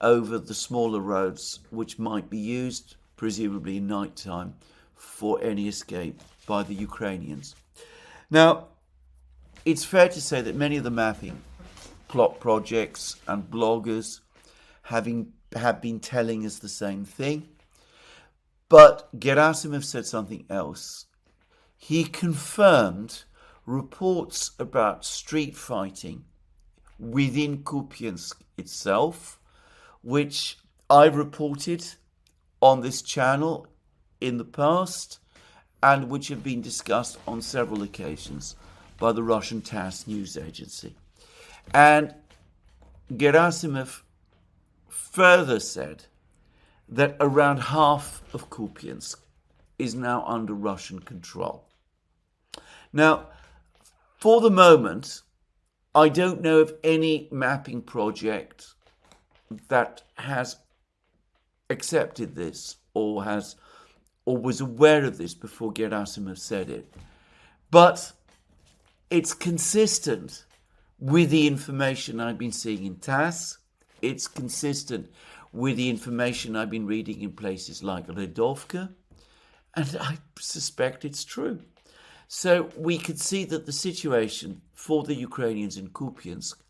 over the smaller roads, which might be used, presumably in night time, for any escape by the Ukrainians. Now, it's fair to say that many of the mapping plot projects and bloggers have have been telling us the same thing. But Gerasimov said something else. He confirmed reports about street fighting within Kupiansk itself, which I reported on this channel in the past and which have been discussed on several occasions by the Russian TASS news agency. And Gerasimov further said that around half of Kupiansk is now under Russian control. Now, for the moment, I don't know of any mapping project that has accepted this or was aware of this before Gerasimov said it. But it's consistent with the information I've been seeing in TASS. It's consistent with the information I've been reading in places like Redovka, and I suspect it's true. So we could see that the situation for the Ukrainians in Kupiansk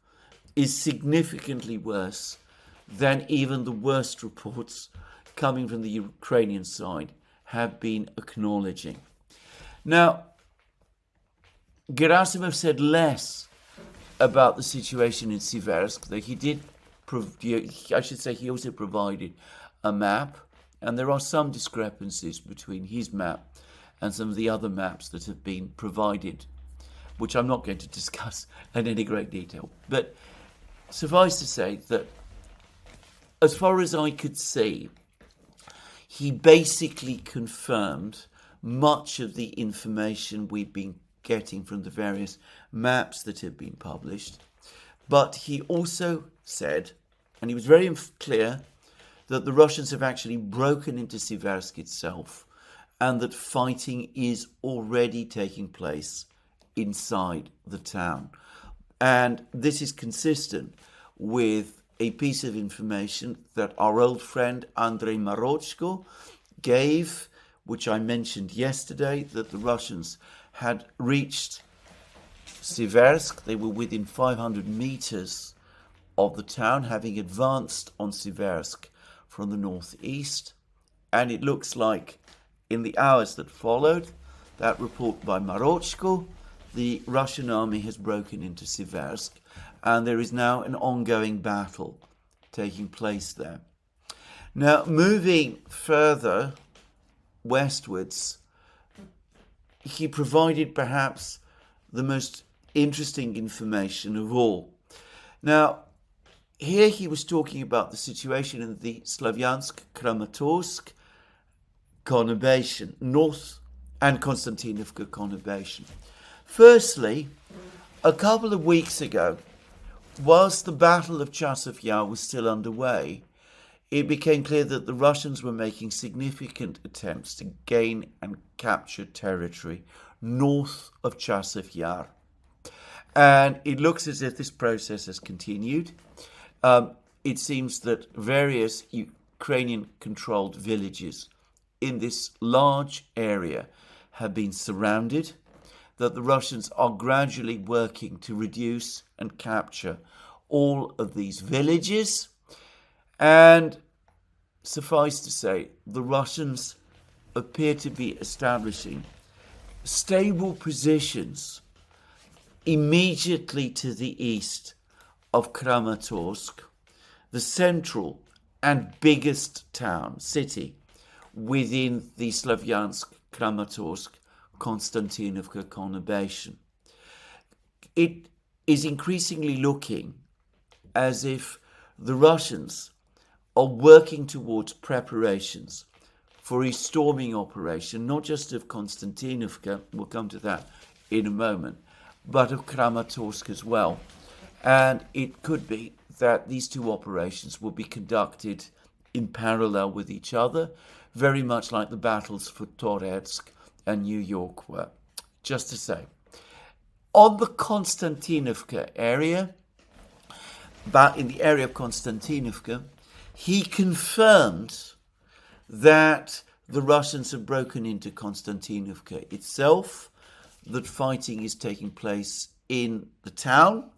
is significantly worse than even the worst reports coming from the Ukrainian side have been acknowledging. Now, Gerasimov said less about the situation in Siversk, though he did, he also provided a map, and there are some discrepancies between his map and some of the other maps that have been provided, which I'm not going to discuss in any great detail. But suffice to say that as far as I could see, he basically confirmed much of the information we've been getting from the various maps that have been published. But he also said, and he was very clear, that the Russians have actually broken into Siversk itself and that fighting is already taking place inside the town. And this is consistent with a piece of information that our old friend Andriy gave, which I mentioned yesterday, that the Russians had reached Siversk. They were within 500 meters of the town, having advanced on Siversk from the northeast. And it looks like in the hours that followed that report by Marochko, the Russian army has broken into Siversk, and there is now an ongoing battle taking place there. Now, moving further westwards, he provided perhaps the most interesting information of all. Now, here he was talking about the situation in the Slavyansk-Kramatorsk conurbation, North and Konstantinovka conurbation. Firstly, a couple of weeks ago, whilst the Battle of Chasiv Yar was still underway, it became clear that the Russians were making significant attempts to gain and capture territory north of Chasiv Yar. And it looks as if this process has continued. It seems that various Ukrainian-controlled villages in this large area have been surrounded, that the Russians are gradually working to reduce and capture all of these villages. And suffice to say, the Russians appear to be establishing stable positions immediately to the east of Kramatorsk, the central and biggest city within the Slavyansk-Kramatorsk Konstantinovka conurbation. It is increasingly looking as if the Russians are working towards preparations for a storming operation, not just of Konstantinovka, we'll come to that in a moment, but of Kramatorsk as well. And it could be that these two operations will be conducted in parallel with each other, very much like the battles for Toretsk and New York were. Just to say, on the Konstantinovka area, but in the area of Konstantinovka, he confirmed that the Russians have broken into Konstantinovka itself, that fighting is taking place in the town,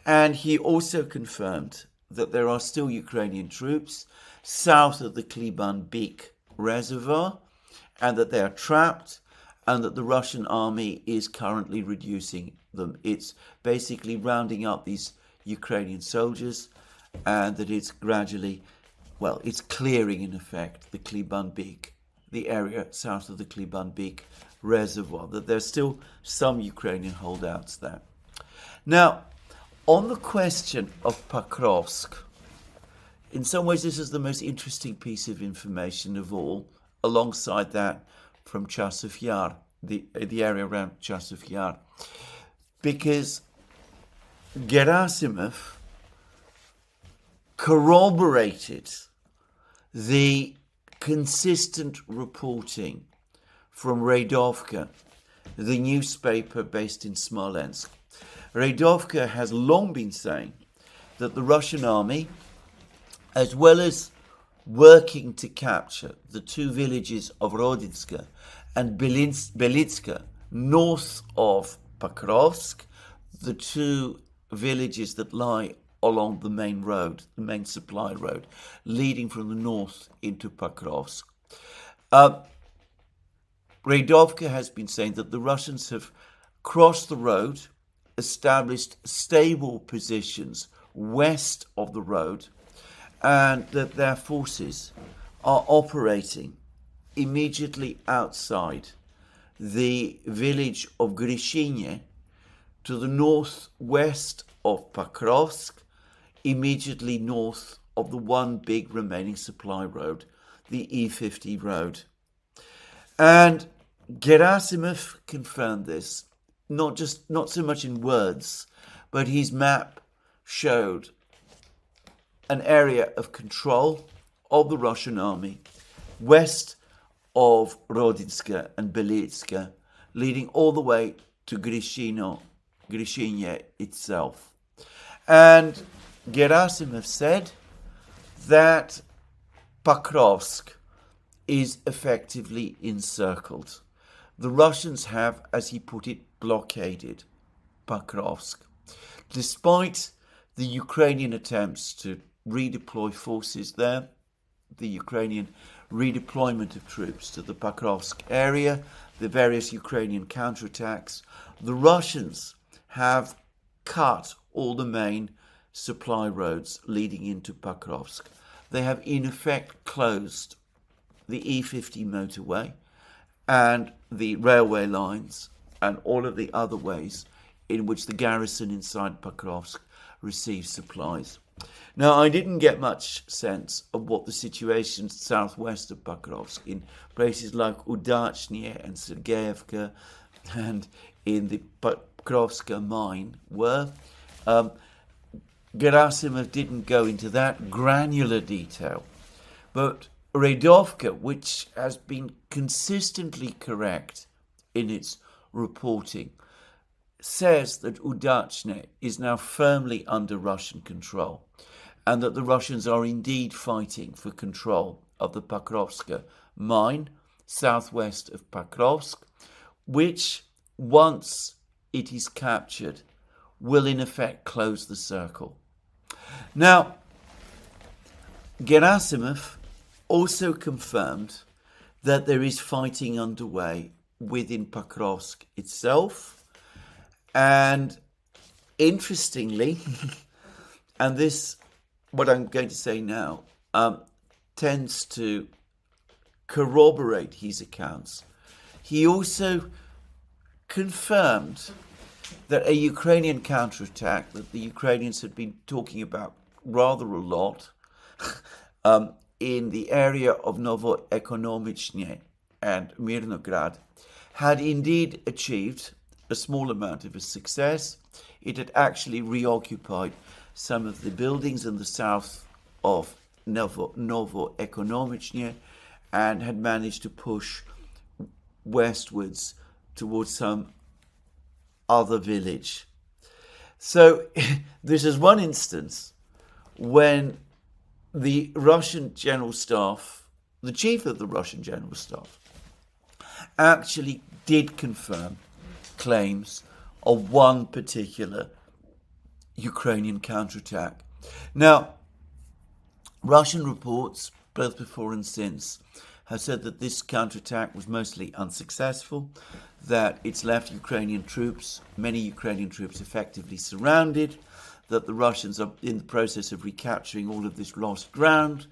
and he also confirmed that there are still Ukrainian troops south of the Kliban-Beek reservoir, and that they are trapped, and that the Russian army is currently reducing them. It's basically rounding up these Ukrainian soldiers, and that it's gradually, well, it's clearing in effect the Kliban-Beek, the area south of the Kliban-Beek reservoir, that there's still some Ukrainian holdouts there. Now, on the question of Pokrovsk, in some ways this is the most interesting piece of information of all, alongside that from Chasov Yar, the area around Chasov Yar, because Gerasimov corroborated the consistent reporting from Radovka, the newspaper based in Smolensk. Radovka has long been saying that the Russian army, as well as working to capture the two villages of Rodinska and Belitska, north of Pokrovsk, the two villages that lie along the main road, the main supply road, leading from the north into Pokrovsk. Radovka has been saying that the Russians have crossed the road, established stable positions west of the road, and that their forces are operating immediately outside the village of Grishine, to the northwest of Pokrovsk, immediately north of the one big remaining supply road, the E50 road. And Gerasimov confirmed this, not so much in words, but his map showed an area of control of the Russian army west of Rodinska and Belitska, leading all the way to Grishine itself. And Gerasimov said that Pokrovsk is effectively encircled. The Russians have, as he put it, blockaded Pokrovsk. Despite the Ukrainian attempts to redeploy forces there, the Ukrainian redeployment of troops to the Pokrovsk area, the various Ukrainian counterattacks, the Russians have cut all the main supply roads leading into Pokrovsk. They have in effect closed the E50 motorway and the railway lines and all of the other ways in which the garrison inside Pokrovsk receives supplies. Now, I didn't get much sense of what the situation southwest of Pokrovsk, in places like Udachnie and Sergeyevka and in the Pokrovska mine were. Gerasimov didn't go into that granular detail, but Radovka, which has been consistently correct in its reporting, says that Udachne is now firmly under Russian control, and that the Russians are indeed fighting for control of the Pokrovska mine, southwest of Pokrovsk, which, once it is captured, will in effect close the circle. Now, Gerasimov also confirmed that there is fighting underway within Pokrovsk itself, and interestingly, and this, what I'm going to say now, tends to corroborate his accounts. He also confirmed that a Ukrainian counterattack that the Ukrainians had been talking about rather a lot in the area of Novoekonomichne and Mirnograd had indeed achieved a small amount of a success. It had actually reoccupied some of the buildings in the south of Novoekonomichne and had managed to push westwards towards some other village. So this is one instance when the Russian General Staff, the chief of the Russian General Staff, actually did confirm claims of one particular Ukrainian counterattack. Now, Russian reports, both before and since, have said that this counterattack was mostly unsuccessful, that it's left Ukrainian troops, many Ukrainian troops effectively surrounded, that the Russians are in the process of recapturing all of this lost ground,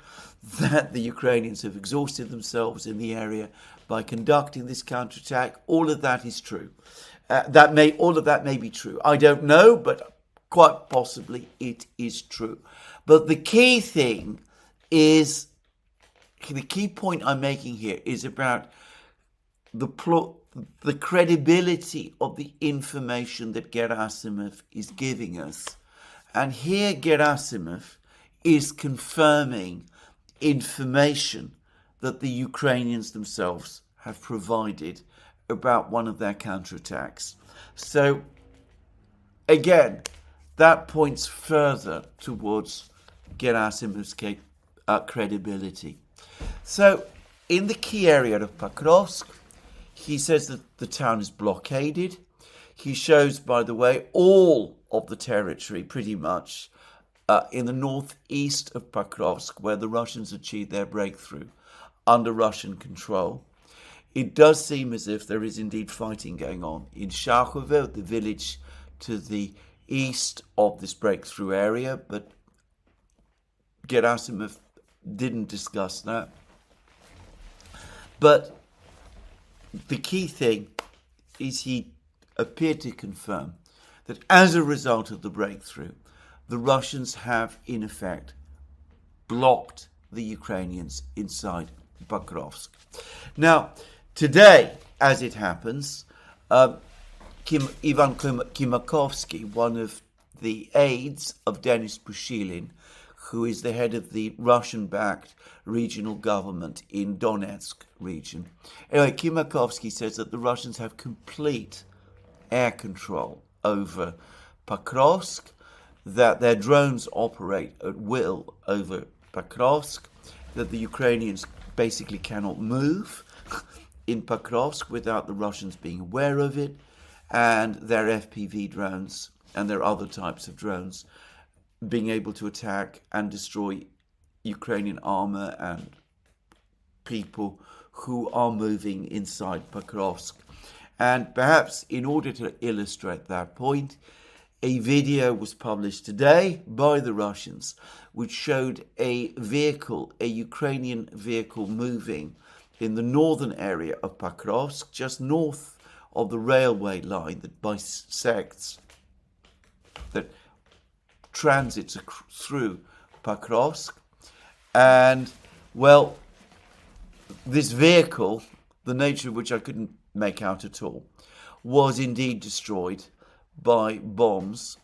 that the Ukrainians have exhausted themselves in the area by conducting this counterattack. All of that is true. All of that may be true. I don't know, but quite possibly it is true. But the key thing is, the key point I'm making here is about the credibility of the information that Gerasimov is giving us. And here Gerasimov is confirming information that the Ukrainians themselves have provided about one of their counterattacks. So again, that points further towards Gerasimov's credibility. So in the key area of Pokrovsk, he says that the town is blockaded. He shows, by the way, all of the territory pretty much in the northeast of Pokrovsk, where the Russians achieved their breakthrough under Russian control. It does seem as if there is indeed fighting going on in Shakhovo, the village to the east of this breakthrough area, but Gerasimov didn't discuss that. But the key thing is he appeared to confirm that as a result of the breakthrough, the Russians have, in effect, blocked the Ukrainians inside Pokrovsk. Now, today, as it happens, Ivan Klimakovsky, one of the aides of Denis Pushilin, who is the head of the Russian-backed regional government in Donetsk region. Anyway, Klimakovsky says that the Russians have complete air control over Pokrovsk, that their drones operate at will over Pokrovsk, that the Ukrainians basically cannot move in Pokrovsk without the Russians being aware of it, and their FPV drones and their other types of drones being able to attack and destroy Ukrainian armor and people who are moving inside Pokrovsk. And perhaps in order to illustrate that point, a video was published today by the Russians which showed a vehicle, a Ukrainian vehicle moving in the northern area of Pokrovsk, just north of the railway line that bisects, that transits through Pokrovsk. And, well, this vehicle, the nature of which I couldn't make out at all, was indeed destroyed by bombs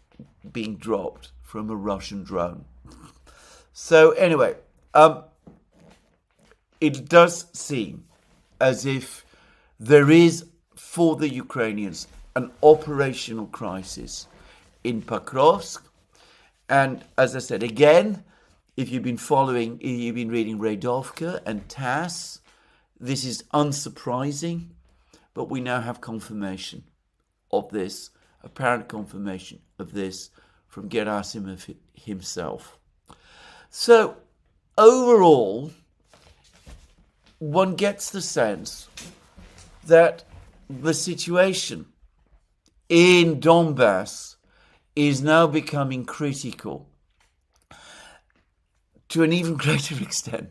being dropped from a Russian drone. So anyway, it does seem as if there is, for the Ukrainians, an operational crisis in Pokrovsk. And as I said, again, if you've been reading Radovka and TASS, this is unsurprising, but we now have confirmation of this, apparent confirmation of this from Gerasimov himself. So overall, one gets the sense that the situation in Donbass is now becoming critical to an even greater extent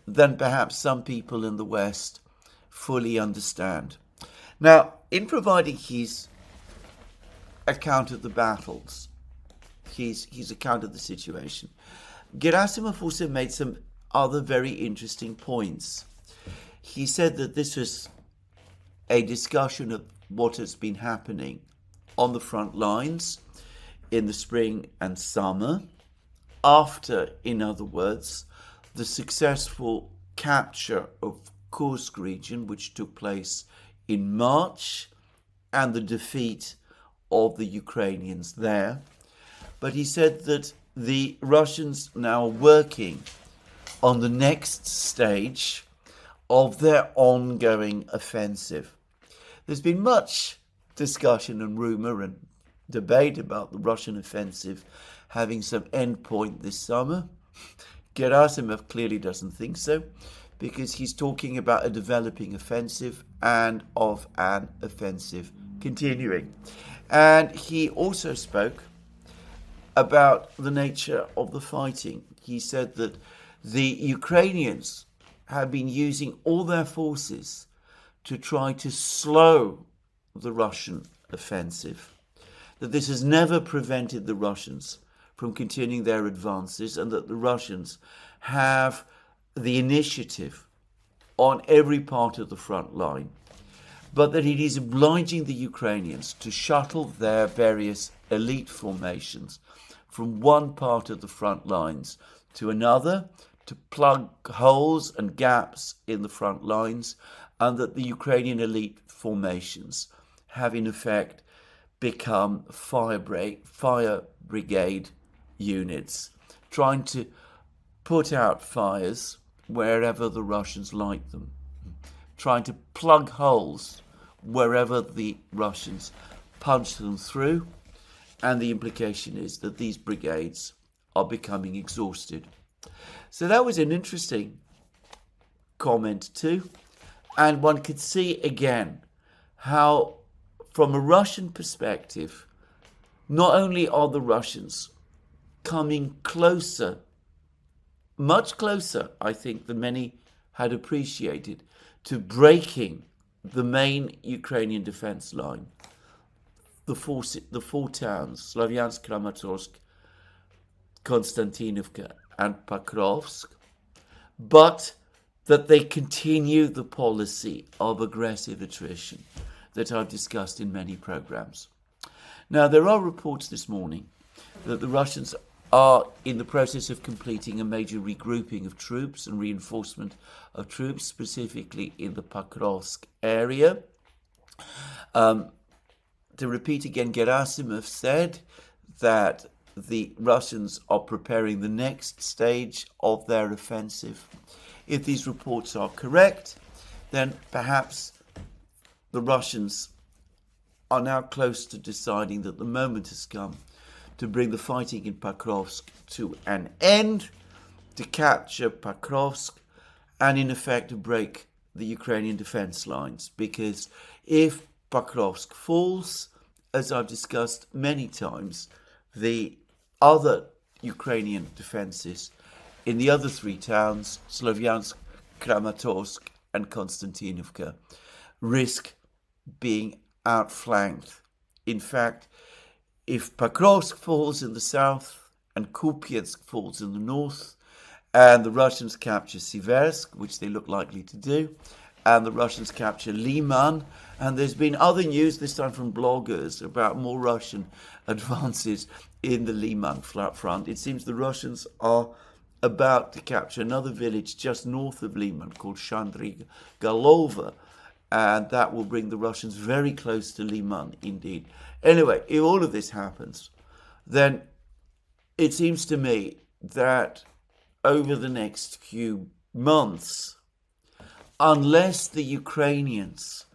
than perhaps some people in the West fully understand. Now, in providing his account of the battles, his account of the situation, Gerasimov also made some other very interesting points. He said that this was a discussion of what has been happening on the front lines in the spring and summer, after, in other words, the successful capture of Kursk region, which took place in March, and the defeat of the Ukrainians there. But he said that the Russians now are working on the next stage of their ongoing offensive. There's been much discussion and rumor and debate about the Russian offensive having some end point this summer. Gerasimov clearly doesn't think so, because he's talking about a developing offensive and of an offensive continuing. And he also spoke about the nature of the fighting. He said that the Ukrainians have been using all their forces to try to slow the Russian offensive, that this has never prevented the Russians from continuing their advances, and that the Russians have the initiative on every part of the front line, but that it is obliging the Ukrainians to shuttle their various elite formations from one part of the front lines to another, to plug holes and gaps in the front lines, and that the Ukrainian elite formations have in effect become fire brigade units, trying to put out fires wherever the Russians light them, trying to plug holes wherever the Russians punch them through, and the implication is that these brigades are becoming exhausted. So that was an interesting comment too, and one could see again how, from a Russian perspective, not only are the Russians coming closer, much closer, I think, than many had appreciated, to breaking the main Ukrainian defense line, the four towns, Slavyansk, Kramatorsk, Konstantinovka and Pokrovsk, but that they continue the policy of aggressive attrition that I've discussed in many programs. Now, there are reports this morning that the Russians are in the process of completing a major regrouping of troops and reinforcement of troops, specifically in the Pokrovsk area. To repeat again, Gerasimov said that the Russians are preparing the next stage of their offensive. If these reports are correct, then perhaps the Russians are now close to deciding that the moment has come to bring the fighting in Pokrovsk to an end, to capture Pokrovsk, and in effect to break the Ukrainian defense lines. Because if Pokrovsk falls, as I've discussed many times, the other Ukrainian defenses in the other three towns, Slavyansk, Kramatorsk and Konstantinovka, risk being outflanked. In fact, if Pokrovsk falls in the south and Kupiansk falls in the north, and the Russians capture Siversk, which they look likely to do, and the Russians capture Liman, and there's been other news, this time from bloggers, about more Russian advances in the Liman front. It seems the Russians are about to capture another village just north of Liman called Andriy Galova, and that will bring the Russians very close to Liman indeed. Anyway, if all of this happens, then it seems to me that over the next few months, unless the Ukrainians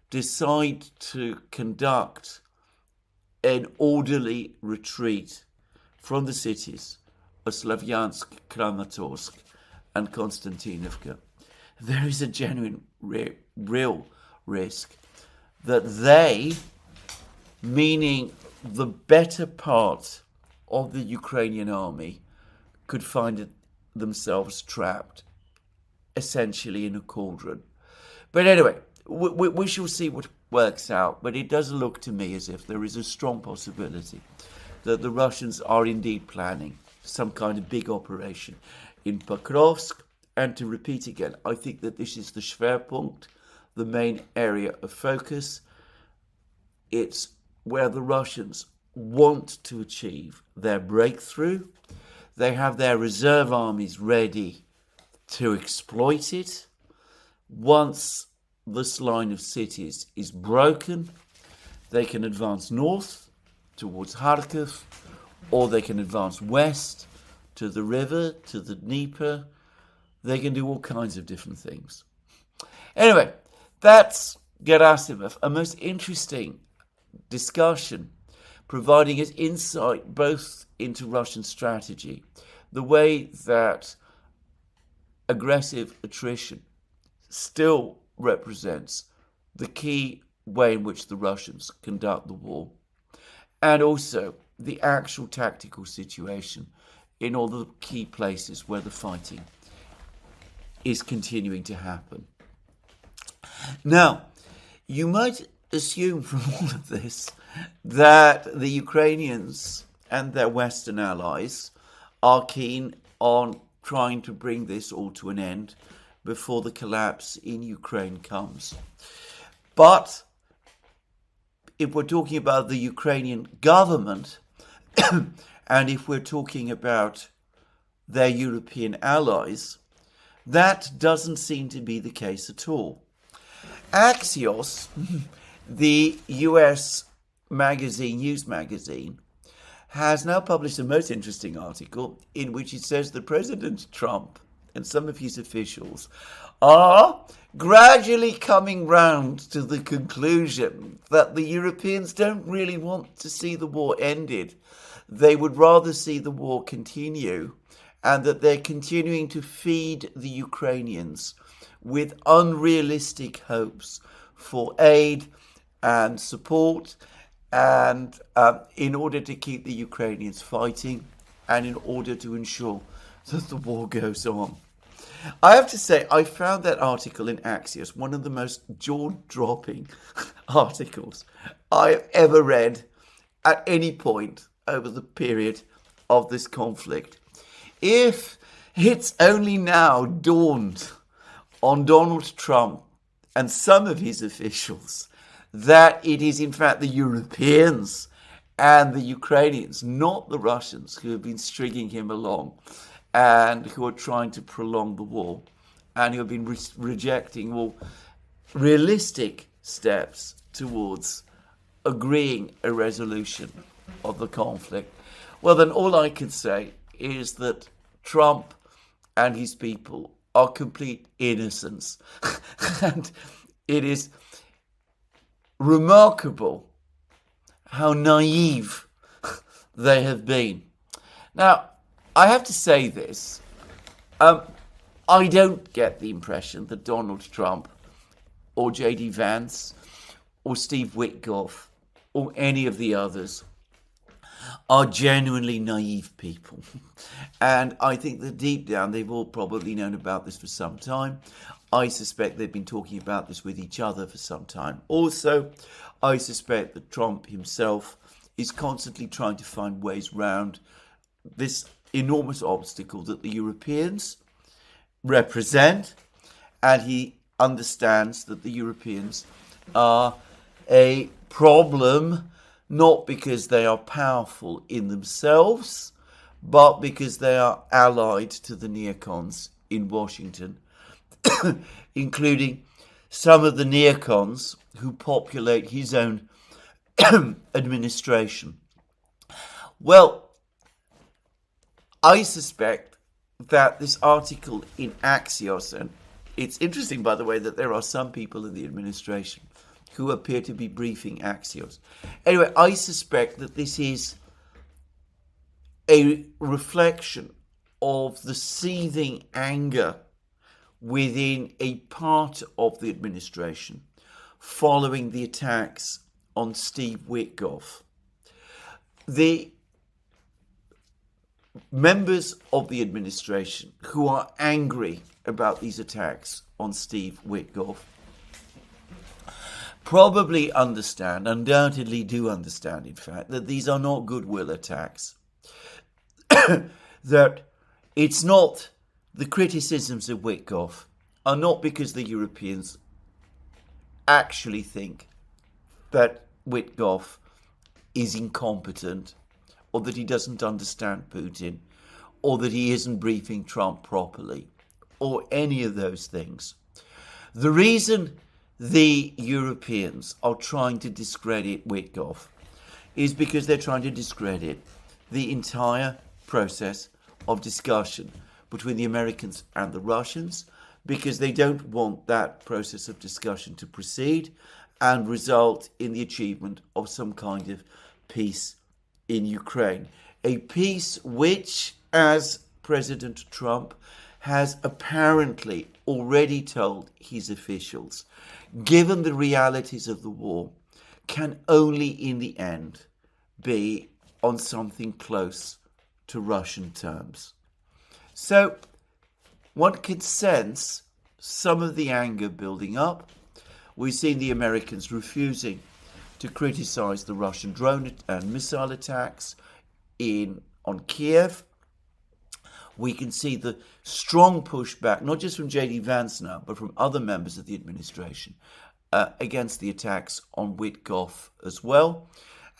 decide to conduct an orderly retreat from the cities of Slavyansk, Kramatorsk and Konstantinovka, there is a genuine real risk that they, meaning the better part of the Ukrainian army, could find themselves trapped essentially in a cauldron. But anyway, we shall see what works out, but it does look to me as if there is a strong possibility that the Russians are indeed planning some kind of big operation in Pokrovsk. And to repeat again, I think that this is the Schwerpunkt, the main area of focus. It's where the Russians want to achieve their breakthrough. They have their reserve armies ready to exploit it. Once this line of cities is broken, they can advance north towards Kharkiv, or they can advance west to the river, to the Dnieper. They can do all kinds of different things. Anyway, that's Gerasimov, a most interesting discussion, providing us insight both into Russian strategy, the way that aggressive attrition still represents the key way in which the Russians conduct the war, and also the actual tactical situation in all the key places where the fighting is continuing to happen. Now, you might assume from all of this that the Ukrainians and their Western allies are keen on trying to bring this all to an end before the collapse in Ukraine comes. But if we're talking about the Ukrainian government, and if we're talking about their European allies, that doesn't seem to be the case at all. Axios, the US news magazine, has now published a most interesting article in which it says that President Trump and some of his officials are gradually coming round to the conclusion that the Europeans don't really want to see the war ended. They would rather see the war continue, and that they're continuing to feed the Ukrainians with unrealistic hopes for aid and support, and in order to keep the Ukrainians fighting, and in order to ensure that the war goes on. I have to say, I found that article in Axios one of the most jaw-dropping articles I have ever read at any point over the period of this conflict. If it's only now dawned on Donald Trump and some of his officials that it is in fact the Europeans and the Ukrainians, not the Russians, who have been stringing him along and who are trying to prolong the war, and who have been rejecting all realistic steps towards agreeing a resolution of the conflict, well, then all I can say is that Trump and his people are complete innocents. And it is remarkable how naive they have been. Now, I have to say this. I don't get the impression that Donald Trump or J.D. Vance or Steve Witkoff or any of the others are genuinely naive people. And I think that deep down they've all probably known about this for some time. I suspect they've been talking about this with each other for some time. Also, I suspect that Trump himself is constantly trying to find ways round this enormous obstacle that the Europeans represent, and he understands that the Europeans are a problem not because they are powerful in themselves, but because they are allied to the neocons in Washington, including some of the neocons who populate his own administration. Well, I suspect that this article in Axios, and it's interesting, by the way, that there are some people in the administration who appear to be briefing Axios. Anyway, I suspect that this is a reflection of the seething anger within a part of the administration following the attacks on Steve Witkoff. The members of the administration who are angry about these attacks on Steve Witkoff probably understand, undoubtedly do understand, in fact, that these are not goodwill attacks. That it's not, the criticisms of Witkoff are not because the Europeans actually think that Witkoff is incompetent, or that he doesn't understand Putin, or that he isn't briefing Trump properly, or any of those things. The reason the Europeans are trying to discredit Witkoff is because they're trying to discredit the entire process of discussion between the Americans and the Russians, because they don't want that process of discussion to proceed and result in the achievement of some kind of peace in Ukraine. A peace which, as President Trump has apparently already told his officials, given the realities of the war, can only in the end be on something close to Russian terms. So one can sense some of the anger building up. We've seen the Americans refusing to criticize the Russian drone and missile attacks on Kiev. We can see the strong pushback, not just from J.D. Vance now, but from other members of the administration against the attacks on Witkoff as well.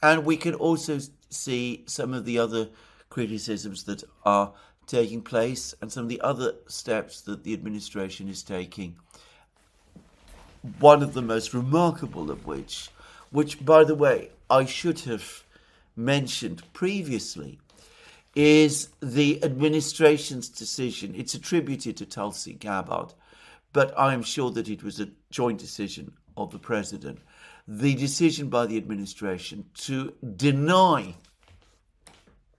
And we can also see some of the other criticisms that are taking place and some of the other steps that the administration is taking. One of the most remarkable of which, by the way, I should have mentioned previously, is the administration's decision. It's attributed to Tulsi Gabbard, but I am sure that it was a joint decision of the president. The decision by the administration to deny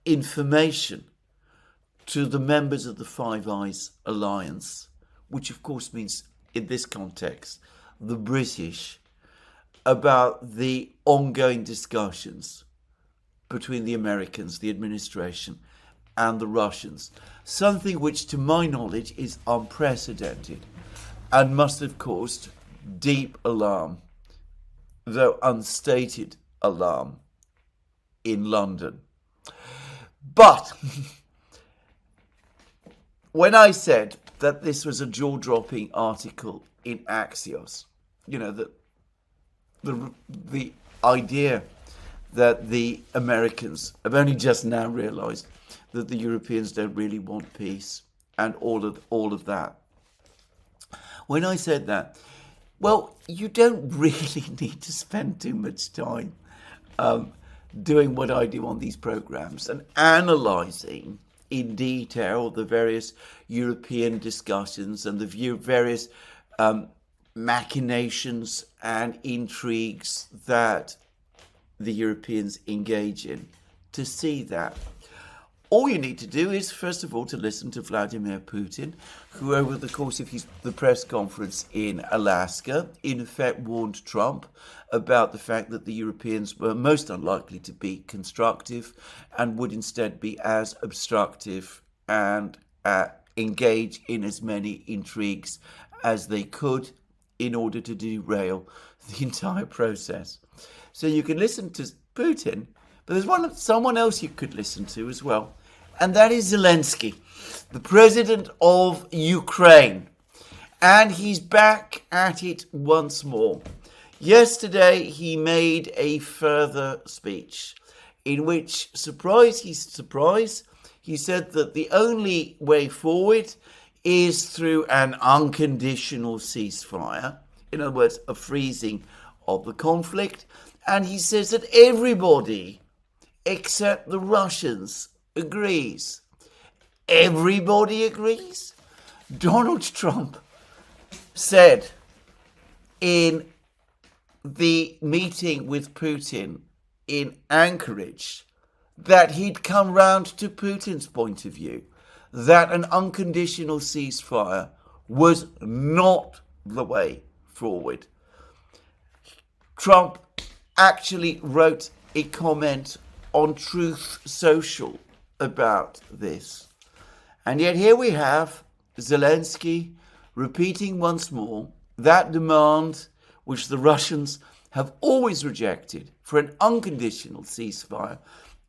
information to the members of the Five Eyes alliance, which of course means in this context the British, about the ongoing discussions between the Americans, the administration, and the Russians. Something which, to my knowledge, is unprecedented and must have caused deep alarm, though unstated alarm, in London. But when I said that this was a jaw-dropping article in Axios, you know, that the idea that the Americans have only just now realized that the Europeans don't really want peace and all of that. When I said that, well, you don't really need to spend too much time doing what I do on these programs and analyzing in detail the various European discussions and the various machinations and intrigues that the Europeans engage in to see that. All you need to do is, first of all, to listen to Vladimir Putin, who over the course of the press conference in Alaska, in effect warned Trump about the fact that the Europeans were most unlikely to be constructive and would instead be as obstructive and engage in as many intrigues as they could in order to derail the entire process. So you can listen to Putin, but there's someone else you could listen to as well, and that is Zelensky, the president of Ukraine. And he's back at it once more. Yesterday, he made a further speech in which, surprise, he said that the only way forward is through an unconditional ceasefire, in other words, a freezing of the conflict. And he says that everybody except the Russians agrees. Everybody agrees? Donald Trump said in the meeting with Putin in Anchorage that he'd come round to Putin's point of view, that an unconditional ceasefire was not the way forward. Trump actually wrote a comment on Truth Social about this. And yet here we have Zelensky repeating once more that demand which the Russians have always rejected for an unconditional ceasefire,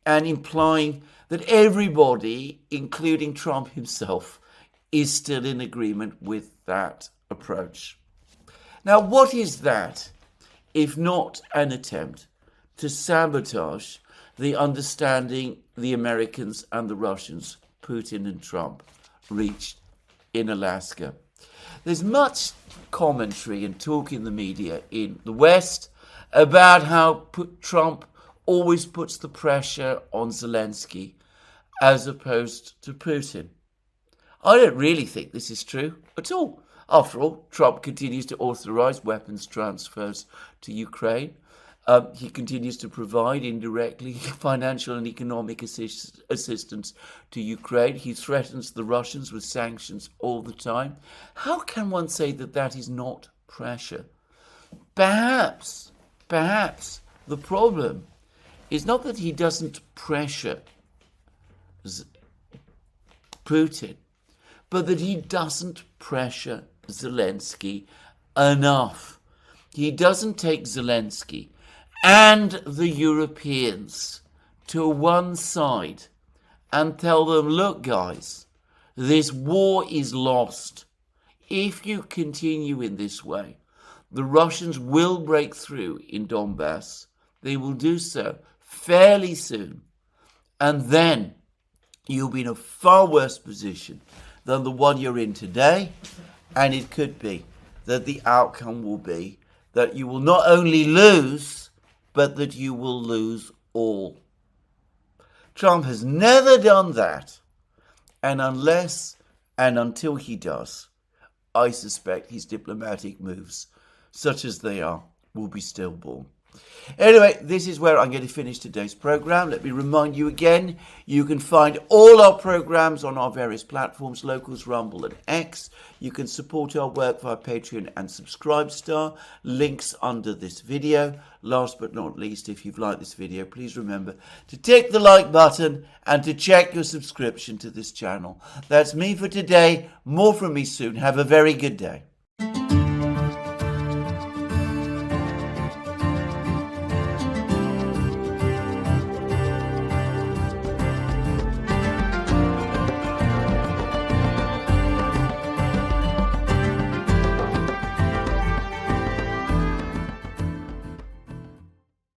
and implying that everybody, including Trump himself, is still in agreement with that approach. Now, what is that if not an attempt to sabotage the understanding the Americans and the Russians, Putin and Trump, reached in Alaska? There's much commentary and talk in the media in the West about how Trump always puts the pressure on Zelensky as opposed to Putin. I don't really think this is true at all. After all, Trump continues to authorize weapons transfers to Ukraine. He continues to provide indirectly financial and economic assistance to Ukraine. He threatens the Russians with sanctions all the time. How can one say that that is not pressure? Perhaps the problem is not that he doesn't pressure Putin, but that he doesn't pressure Zelensky enough. He doesn't take Zelensky and the Europeans to one side and tell them, look guys, this war is lost. If you continue in this way, the Russians will break through in Donbass. They will do so fairly soon. And then you'll be in a far worse position than the one you're in today. And it could be that the outcome will be that you will not only lose, but that you will lose all. Trump has never done that. And unless and until he does, I suspect his diplomatic moves, such as they are, will be stillborn. Anyway, this is where I'm going to finish today's program. Let me remind you again, you can find all our programs on our various platforms, Locals, Rumble and X. You can support our work via Patreon and Subscribestar. Links under this video. Last but not least, if you've liked this video, please remember to tick the like button and to check your subscription to this channel. That's me for today. More from me soon. Have a very good day.